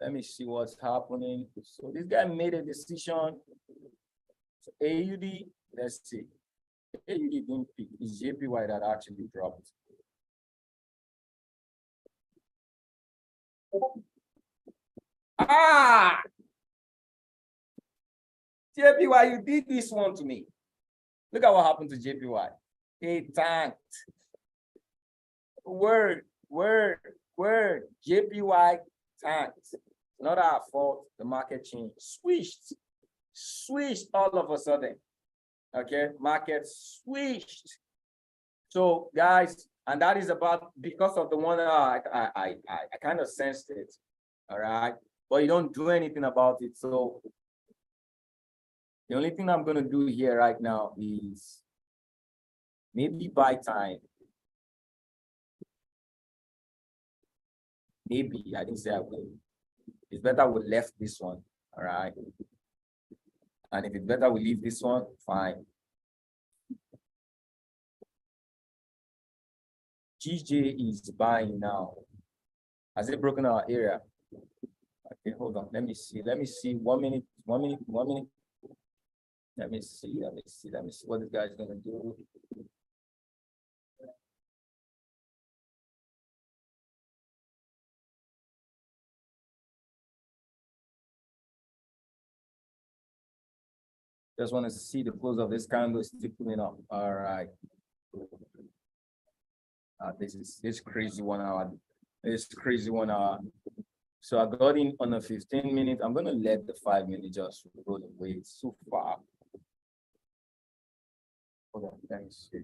let me see what's happening. So this guy made a decision. So AUD, let's see. AUD didn't pick. It's JPY that actually dropped. Ah! JPY, you did this one to me. Look at what happened to JPY. It tanked. Word. JPY tanked. Not our fault. The market changed. Switched all of a sudden. Okay, market switched. So guys, and that is about because of the one I kind of sensed it. All right, but you don't do anything about it. So the only thing I'm gonna do here right now is maybe buy time. Maybe I didn't say I will. It's better we left this one. All right. And if it's better we leave this one, fine. GJ is buying now. Has it broken our area? Okay, hold on. Let me see. 1 minute. Let me see what this guy's gonna do. Just want to see the close of this candle still pulling up. All right. This crazy 1 hour. This crazy 1 hour. So I got in on a 15 minute. I'm gonna let the 5 minute just roll away. It's so far. Hold on, let me see.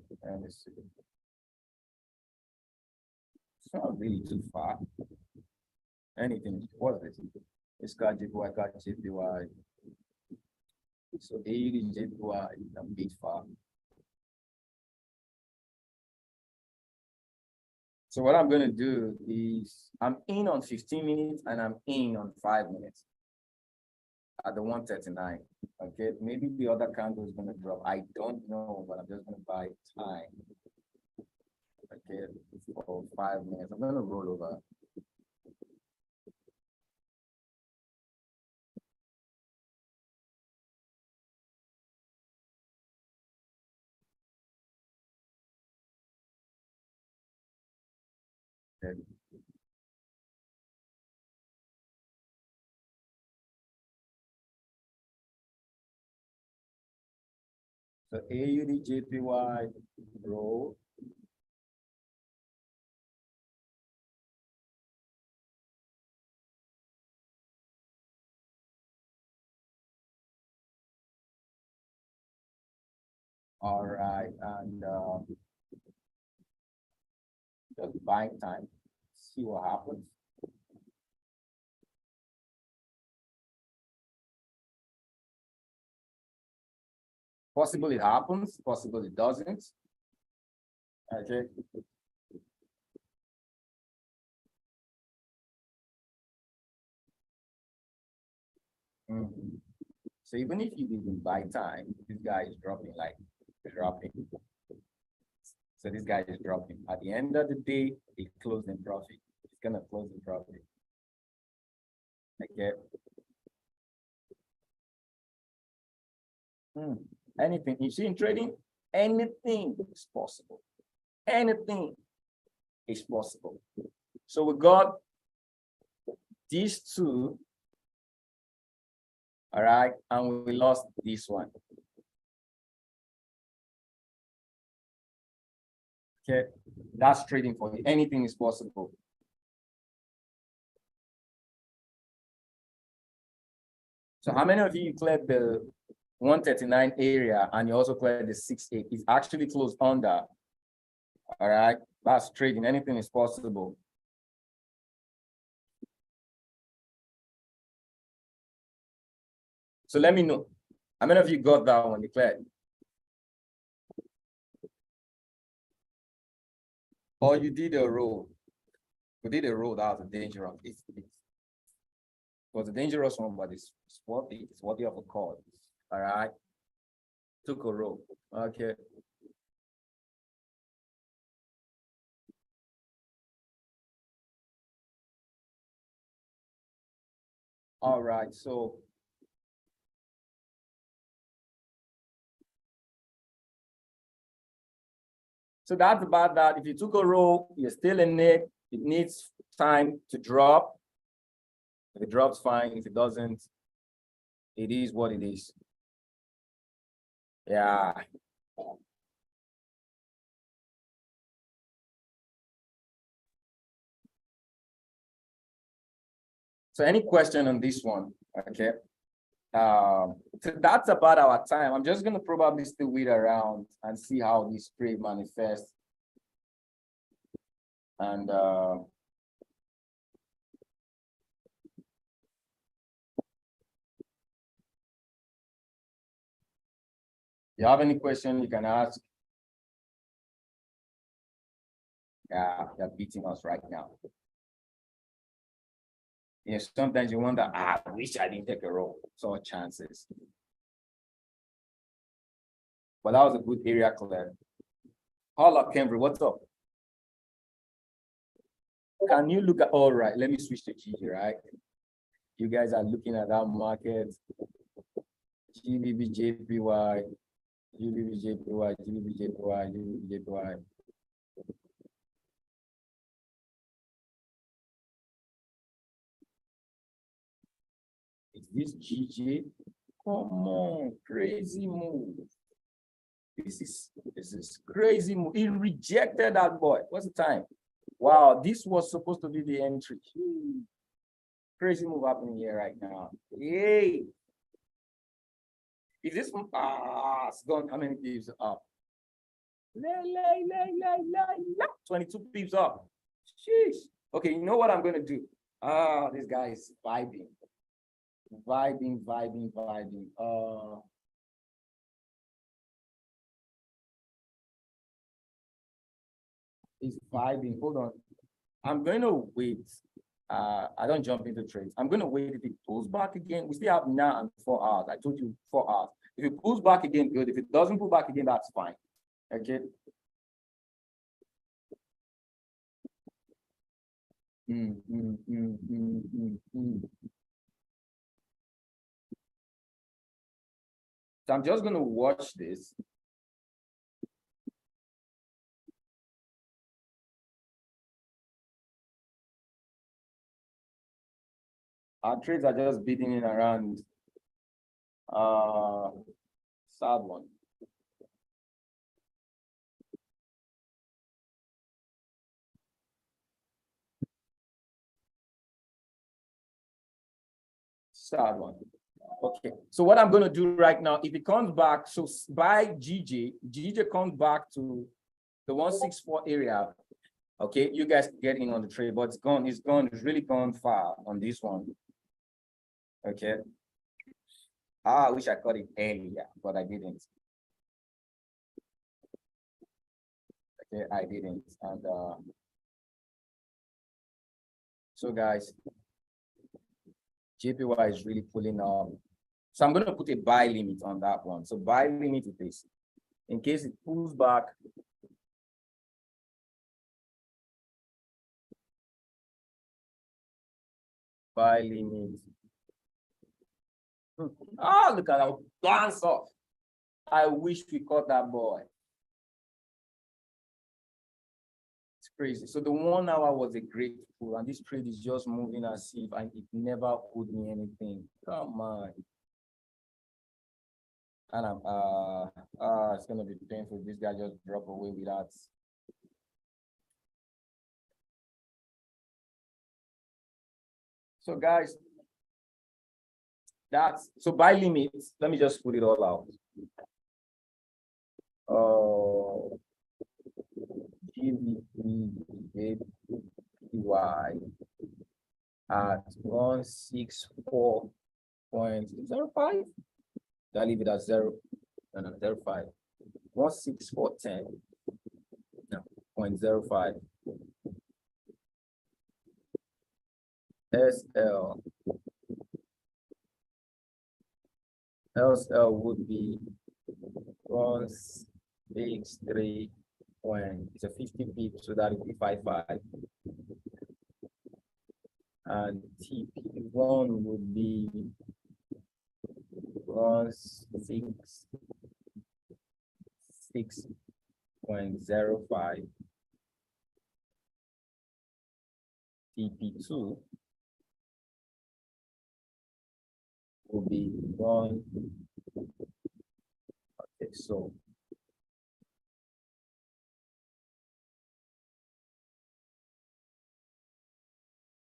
It's not really too far. Anything, what is it? It's got JPY. So AUD JPY is a bit far. So what I'm going to do is I'm in on 15 minutes and I'm in on 5 minutes at the 139. Okay, maybe the other candle is going to drop. I don't know, but I'm just going to buy time. Okay, for 5 minutes. I'm going to roll over. Okay. So AUD JPY roll. All right, and just buying time, see what happens. Possible it happens, possible it doesn't. Okay. So even if you didn't buy time, this guy is dropping. So this guy is dropping. At the end of the day, he closed in profit. It's gonna close in profit. Okay. Anything you see in trading, anything is possible. Anything is possible. So we got these two, all right, and we lost this one. Okay, that's trading for you. Anything is possible. So how many of you cleared the 139 area and you also cleared the 68? It's actually closed under. All right, that's trading. Anything is possible. So let me know. How many of you got that one declared? Or you did a roll. You did a roll that was a dangerous. It was a dangerous one, but it's worthy of a call. All right. Took a roll. Okay. All right. So that's about that. If you took a roll, you're still in it. It needs time to drop. If it drops, fine. If it doesn't, it is what it is. Yeah. So any question on this one? Okay. So that's about our time. I'm just gonna probably still wait around and see how this trade manifests. And you have any question you can ask? Yeah, they're beating us right now. Yes, sometimes you wonder, I wish I didn't take a roll. So chances. But that was a good area clear. Holla, Cambry, what's up? Can you look at, all right, let me switch to GG, right? You guys are looking at that market. GBP, JPY, GBP, JPY, GBP, JPY, GBP, JPY. Is this GG? Come on, crazy move. This is crazy move. He rejected that boy. What's the time? Wow, this was supposed to be the entry. Crazy move happening here right now. Yay! Is this it's gone? How many pips up? 22 pips up. Sheesh. Okay, you know what I'm gonna do? This guy is vibing. He's vibing. Hold on. I'm going to wait. I don't jump into trades. I'm going to wait if it pulls back again. We still have now and 4 hours. I told you 4 hours. If it pulls back again, good. If it doesn't pull back again, that's fine. Okay. So I'm just going to watch this. Our trades are just beating in around sad one. Sad one. Okay, so what I'm going to do right now, if it comes back, so by GJ comes back to the 164 area. Okay, you guys get in on the trade, but it's really gone far on this one. Okay. I wish I caught it earlier, but I didn't. Okay, I didn't. And so guys, JPY is really pulling up. So I'm going to put a buy limit on that one. So buy limit is this. In case it pulls back, buy limit. Oh, look at that glance off. I wish we caught that boy. It's crazy. So the 1 hour was a great pull, and this trade is just moving as if it never owed me anything. Come on. And it's gonna be painful. This guy just drop away with that. So guys, that's so buy limits. Let me just put it all out. GBP at 164.05. I leave it at 0. No, 0.5. 16410. No, 0.05. SL would be 163 when it's a 50 pips, so that would be 55. And TP1 would be 166.05. TP2 will be 1. Okay, so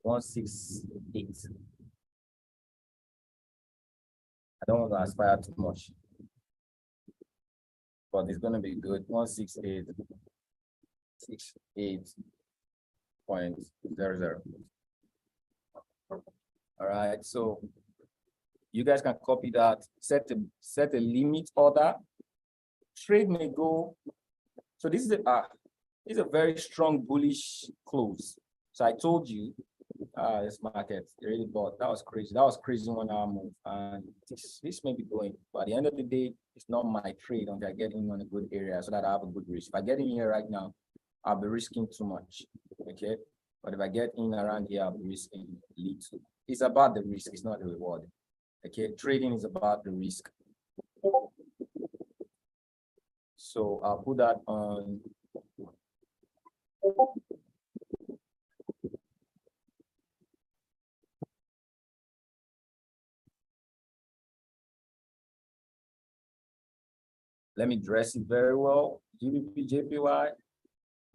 $168. I don't want to aspire too much, but it's going to be good. 168.00. All right, so you guys can copy that, set a limit order. Trade may go. So this is a very strong bullish close. So I told you, this market really bought. That was crazy. That was crazy 1 hour move, and this may be going. But at the end of the day, it's not my trade until I get in on a good area so that I have a good risk. If I get in here right now, I'll be risking too much. Okay, but if I get in around here, I'll be risking little. It's about the risk. It's not the reward. Okay, trading is about the risk. So I'll put that on. Let me dress it very well. GBP, JPY,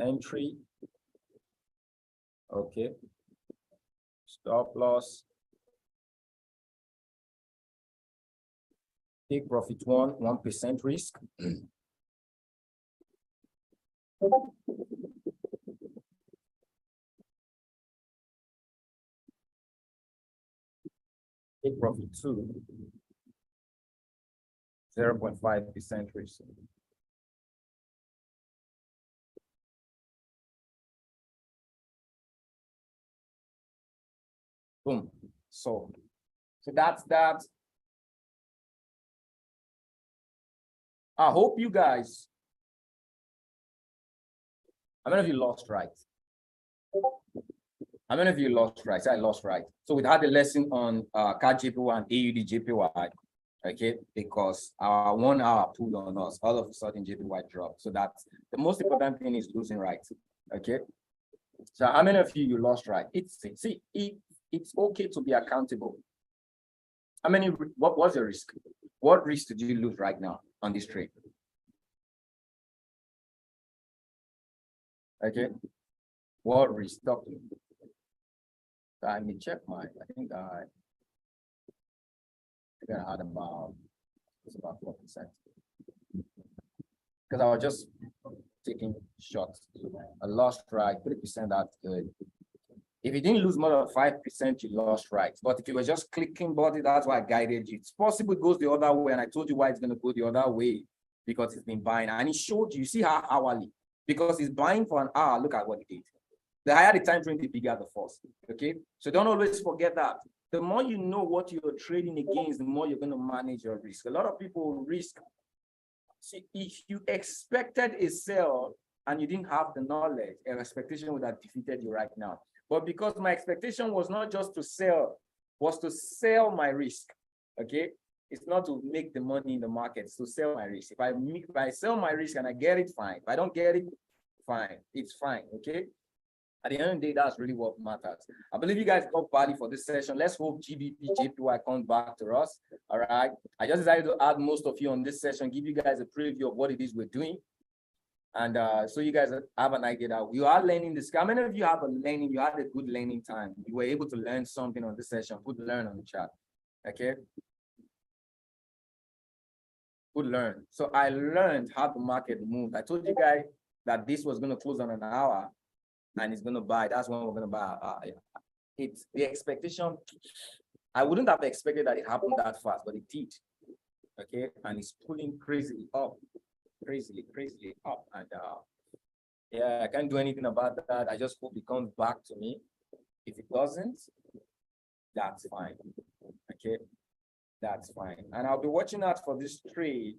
entry. Okay. Stop loss. Take profit 1% risk. Take profit 2. 0.5% risk. Boom. So that's that. I hope you guys. How many of you lost right? How many of you lost right? I lost right. So we had a lesson on CAD JPY and AUD JPY. Okay, because our 1 hour pulled on us, all of a sudden JPY dropped. So that's the most important thing is losing right. Okay. So how many of you lost right? It's okay to be accountable. How many? What was your risk? What risk did you lose right now on this trade? Okay. What risk? Talk to me. I may check mine. I think I had about 4%. Because I was just taking shots. I lost right, 3%, that's good. If you didn't lose more than 5%, you lost right. But if you were just clicking body, that's why I guided you. It's possible it goes the other way, and I told you why it's going to go the other way, because it's been buying. And it showed you, see how hourly, because it's buying for an hour, look at what it did. The higher the time frame, the bigger the force. Okay, so don't always forget that. the more you know what you're trading against, the more you're going to manage your risk. A lot of people risk. See, if you expected a sell and you didn't have the knowledge, an expectation would have defeated you right now. But because my expectation was not just to sell, was to sell my risk. Okay, it's not to make the money in the market, it's to sell my risk. If I sell my risk and I get it, fine. If I don't get it, fine. It's fine. Okay. At the end of the day, that's really what matters. I believe you guys got value for this session. Let's hope GBP, JPY comes back to us. All right. I just decided to add most of you on this session, give you guys a preview of what it is we're doing. And so you guys have an idea that you are learning this. How many of you have you had a good learning time? You were able to learn something on this session. Put learn on the chat. Okay. Good learn. So I learned how the market moved. I told you guys that this was going to close on an hour. And it's going to buy. That's when we're going to buy. It's the expectation. I wouldn't have expected that it happened that fast, but it did. Okay, and it's pulling crazily up, crazily up. And yeah, I can't do anything about that. I just hope it comes back to me. If it doesn't, that's fine. Okay, that's fine. And I'll be watching out for this trade.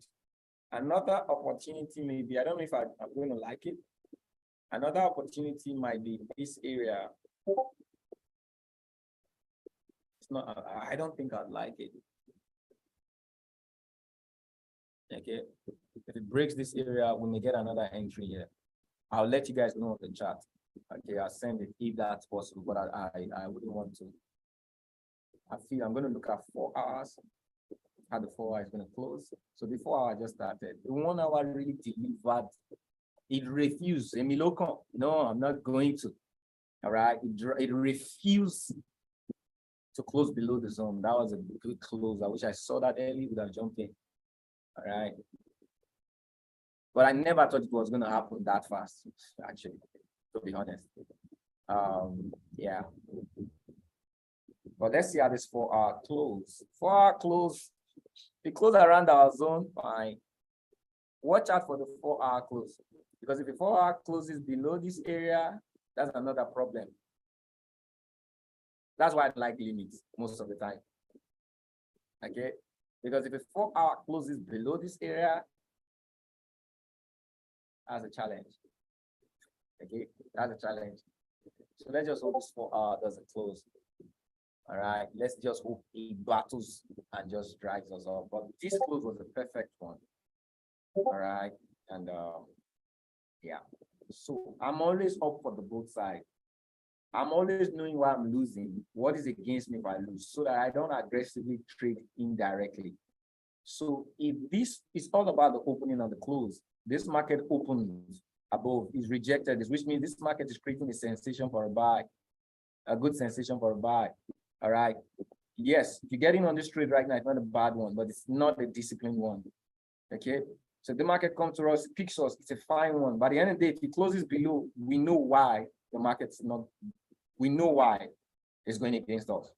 Another opportunity maybe. I don't know if I'm going to like it. Another opportunity might be this area. It's not, I don't think I'd like it. Okay. If it breaks this area, we may get another entry here. I'll let you guys know on the chat. Okay, I'll send it if that's possible, but I wouldn't want to. I feel I'm going to look at 4 hours. How the 4 hours is going to close. So the 4 hour just started. The 1 hour really delivered. It refused. Emiloko, no, I'm not going to. All right. It refused to close below the zone. That was a good close. I wish I saw that early, would have jumped in. All right. But I never thought it was going to happen that fast, actually, to be honest. Yeah. But let's see how this 4 hour close. 4 hour close. We close around our zone, fine. Watch out for the 4 hour close. Because if the 4 hour closes below this area, that's another problem. That's why I like limits most of the time. Okay? Because if the 4 hour closes below this area, that's a challenge. Okay? That's a challenge. So let's just hope this 4 hour doesn't close. All right. Let's just hope it battles and just drags us off. But this close was a perfect one. All right. And yeah, so I'm always up for the both sides. I'm always knowing why I'm losing, what is against me if I lose, so that I don't aggressively trade indirectly. So if this is all about the opening and the close, this market opens above, is rejected, which means this market is creating a sensation for a buy, a good sensation for a buy. All right. Yes, if you're getting on this trade right now, it's not a bad one, but it's not a disciplined one. Okay. So the market comes to us, picks us, it's a fine one. By the end of the day, if it closes below, we know why the market's not, we know why it's going against us.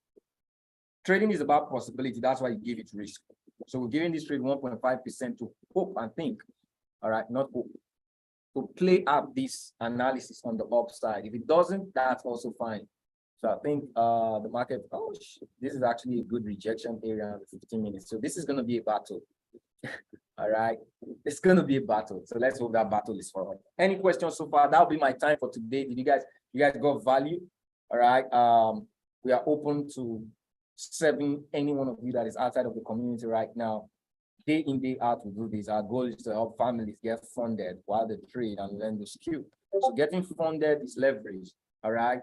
Trading is about possibility. That's why you give it risk. So we're giving this trade 1.5% to hope and think. All right, not hope. To play out this analysis on the upside. If it doesn't, that's also fine. So I think the market, this is actually a good rejection area in 15 minutes. So this is going to be a battle. All right, it's going to be a battle. So let's hope that battle is forward. Any questions so far? That'll be my time for today. Did you guys got value? All right. We are open to serving any one of you that is outside of the community right now. Day in, day out, we do this. Our goal is to help families get funded while they trade and learn the skill. So getting funded is leverage. All right.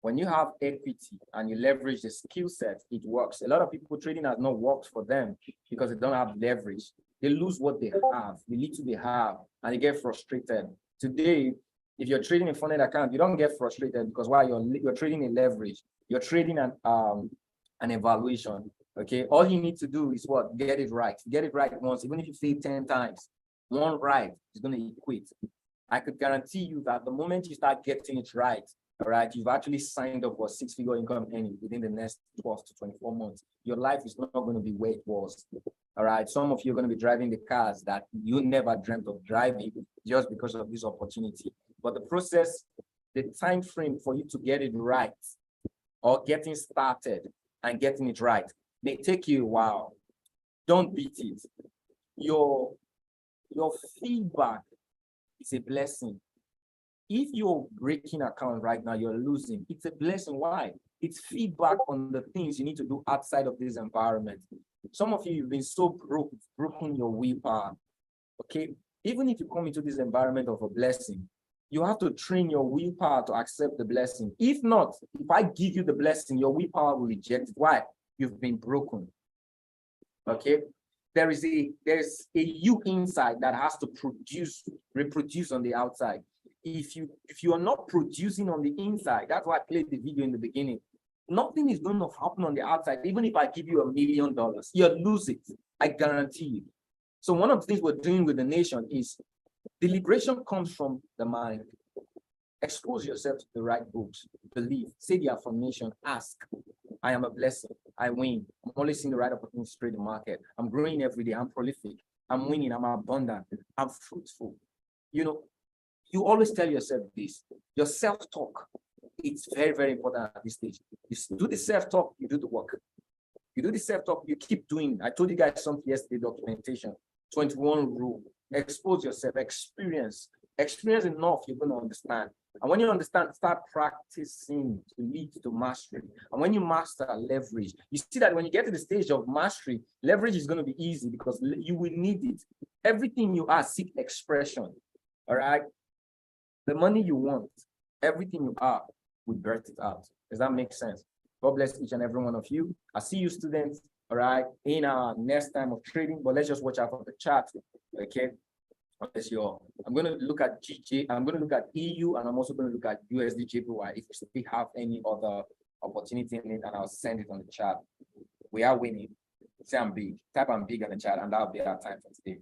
When you have equity and you leverage the skill set, it works. A lot of people trading has not worked for them because they don't have leverage. They lose what they have, the little they have, and they get frustrated. Today, if you're trading a funded account, you don't get frustrated because while you're trading a leverage, you're trading an evaluation. Okay, all you need to do is what? Get it right. Get it right once, even if you fail 10 times. One right is going to equate. I could guarantee you that the moment you start getting it right, all right, you've actually signed up for 6-figure income earning within the next 12 to 24 months. Your life is not going to be where it was. All right, some of you are going to be driving the cars that you never dreamt of driving just because of this opportunity. But the process, the time frame for you to get it right or getting started and getting it right may take you a while. Don't beat it. Your feedback is a blessing. If you're breaking account right now, you're losing. It's a blessing. Why? It's feedback on the things you need to do outside of this environment. Some of you've been so broken your willpower. Okay, even if you come into this environment of a blessing, you have to train your willpower to accept the blessing. If not, if I give you the blessing, your willpower will reject it. Why? You've been broken. Okay, there's a you inside that has to reproduce on the outside. If you are not producing on the inside, that's why I played the video in the beginning. Nothing is going to happen on the outside. Even if I give you $1 million, you'll lose it. I guarantee you. So one of the things we're doing with the nation is deliberation comes from the mind. Expose yourself to the right books. Believe. Say the affirmation. Ask. I am a blessing. I win. I'm always seeing the right opportunities to trade the market. I'm growing every day. I'm prolific. I'm winning. I'm abundant. I'm fruitful. You know, you always tell yourself this. Your self-talk. It's very, very important at this stage. You do the self-talk, you do the work. You do the self-talk, you keep doing. I told you guys something yesterday, documentation. 21 rule. Expose yourself, experience enough, you're going to understand. And when you understand, start practicing to lead to mastery. And when you master, leverage. You see that when you get to the stage of mastery, leverage is going to be easy because you will need it. Everything you are, seek expression. All right? The money you want, everything you are, we birth it out. Does that make sense? God bless each and every one of you. I see you students, all right, in our next time of trading, but let's just watch out for the chat, okay? I'm going to look at GJ, I'm going to look at EU, and I'm also going to look at USD JPY if we have any other opportunity in it, and I'll send it on the chat. We are winning. Say I'm big. Type I'm big on the chat, and that'll be our time for today.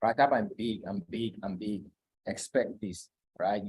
Right, type I'm big, I'm big, I'm big. Expect this, right?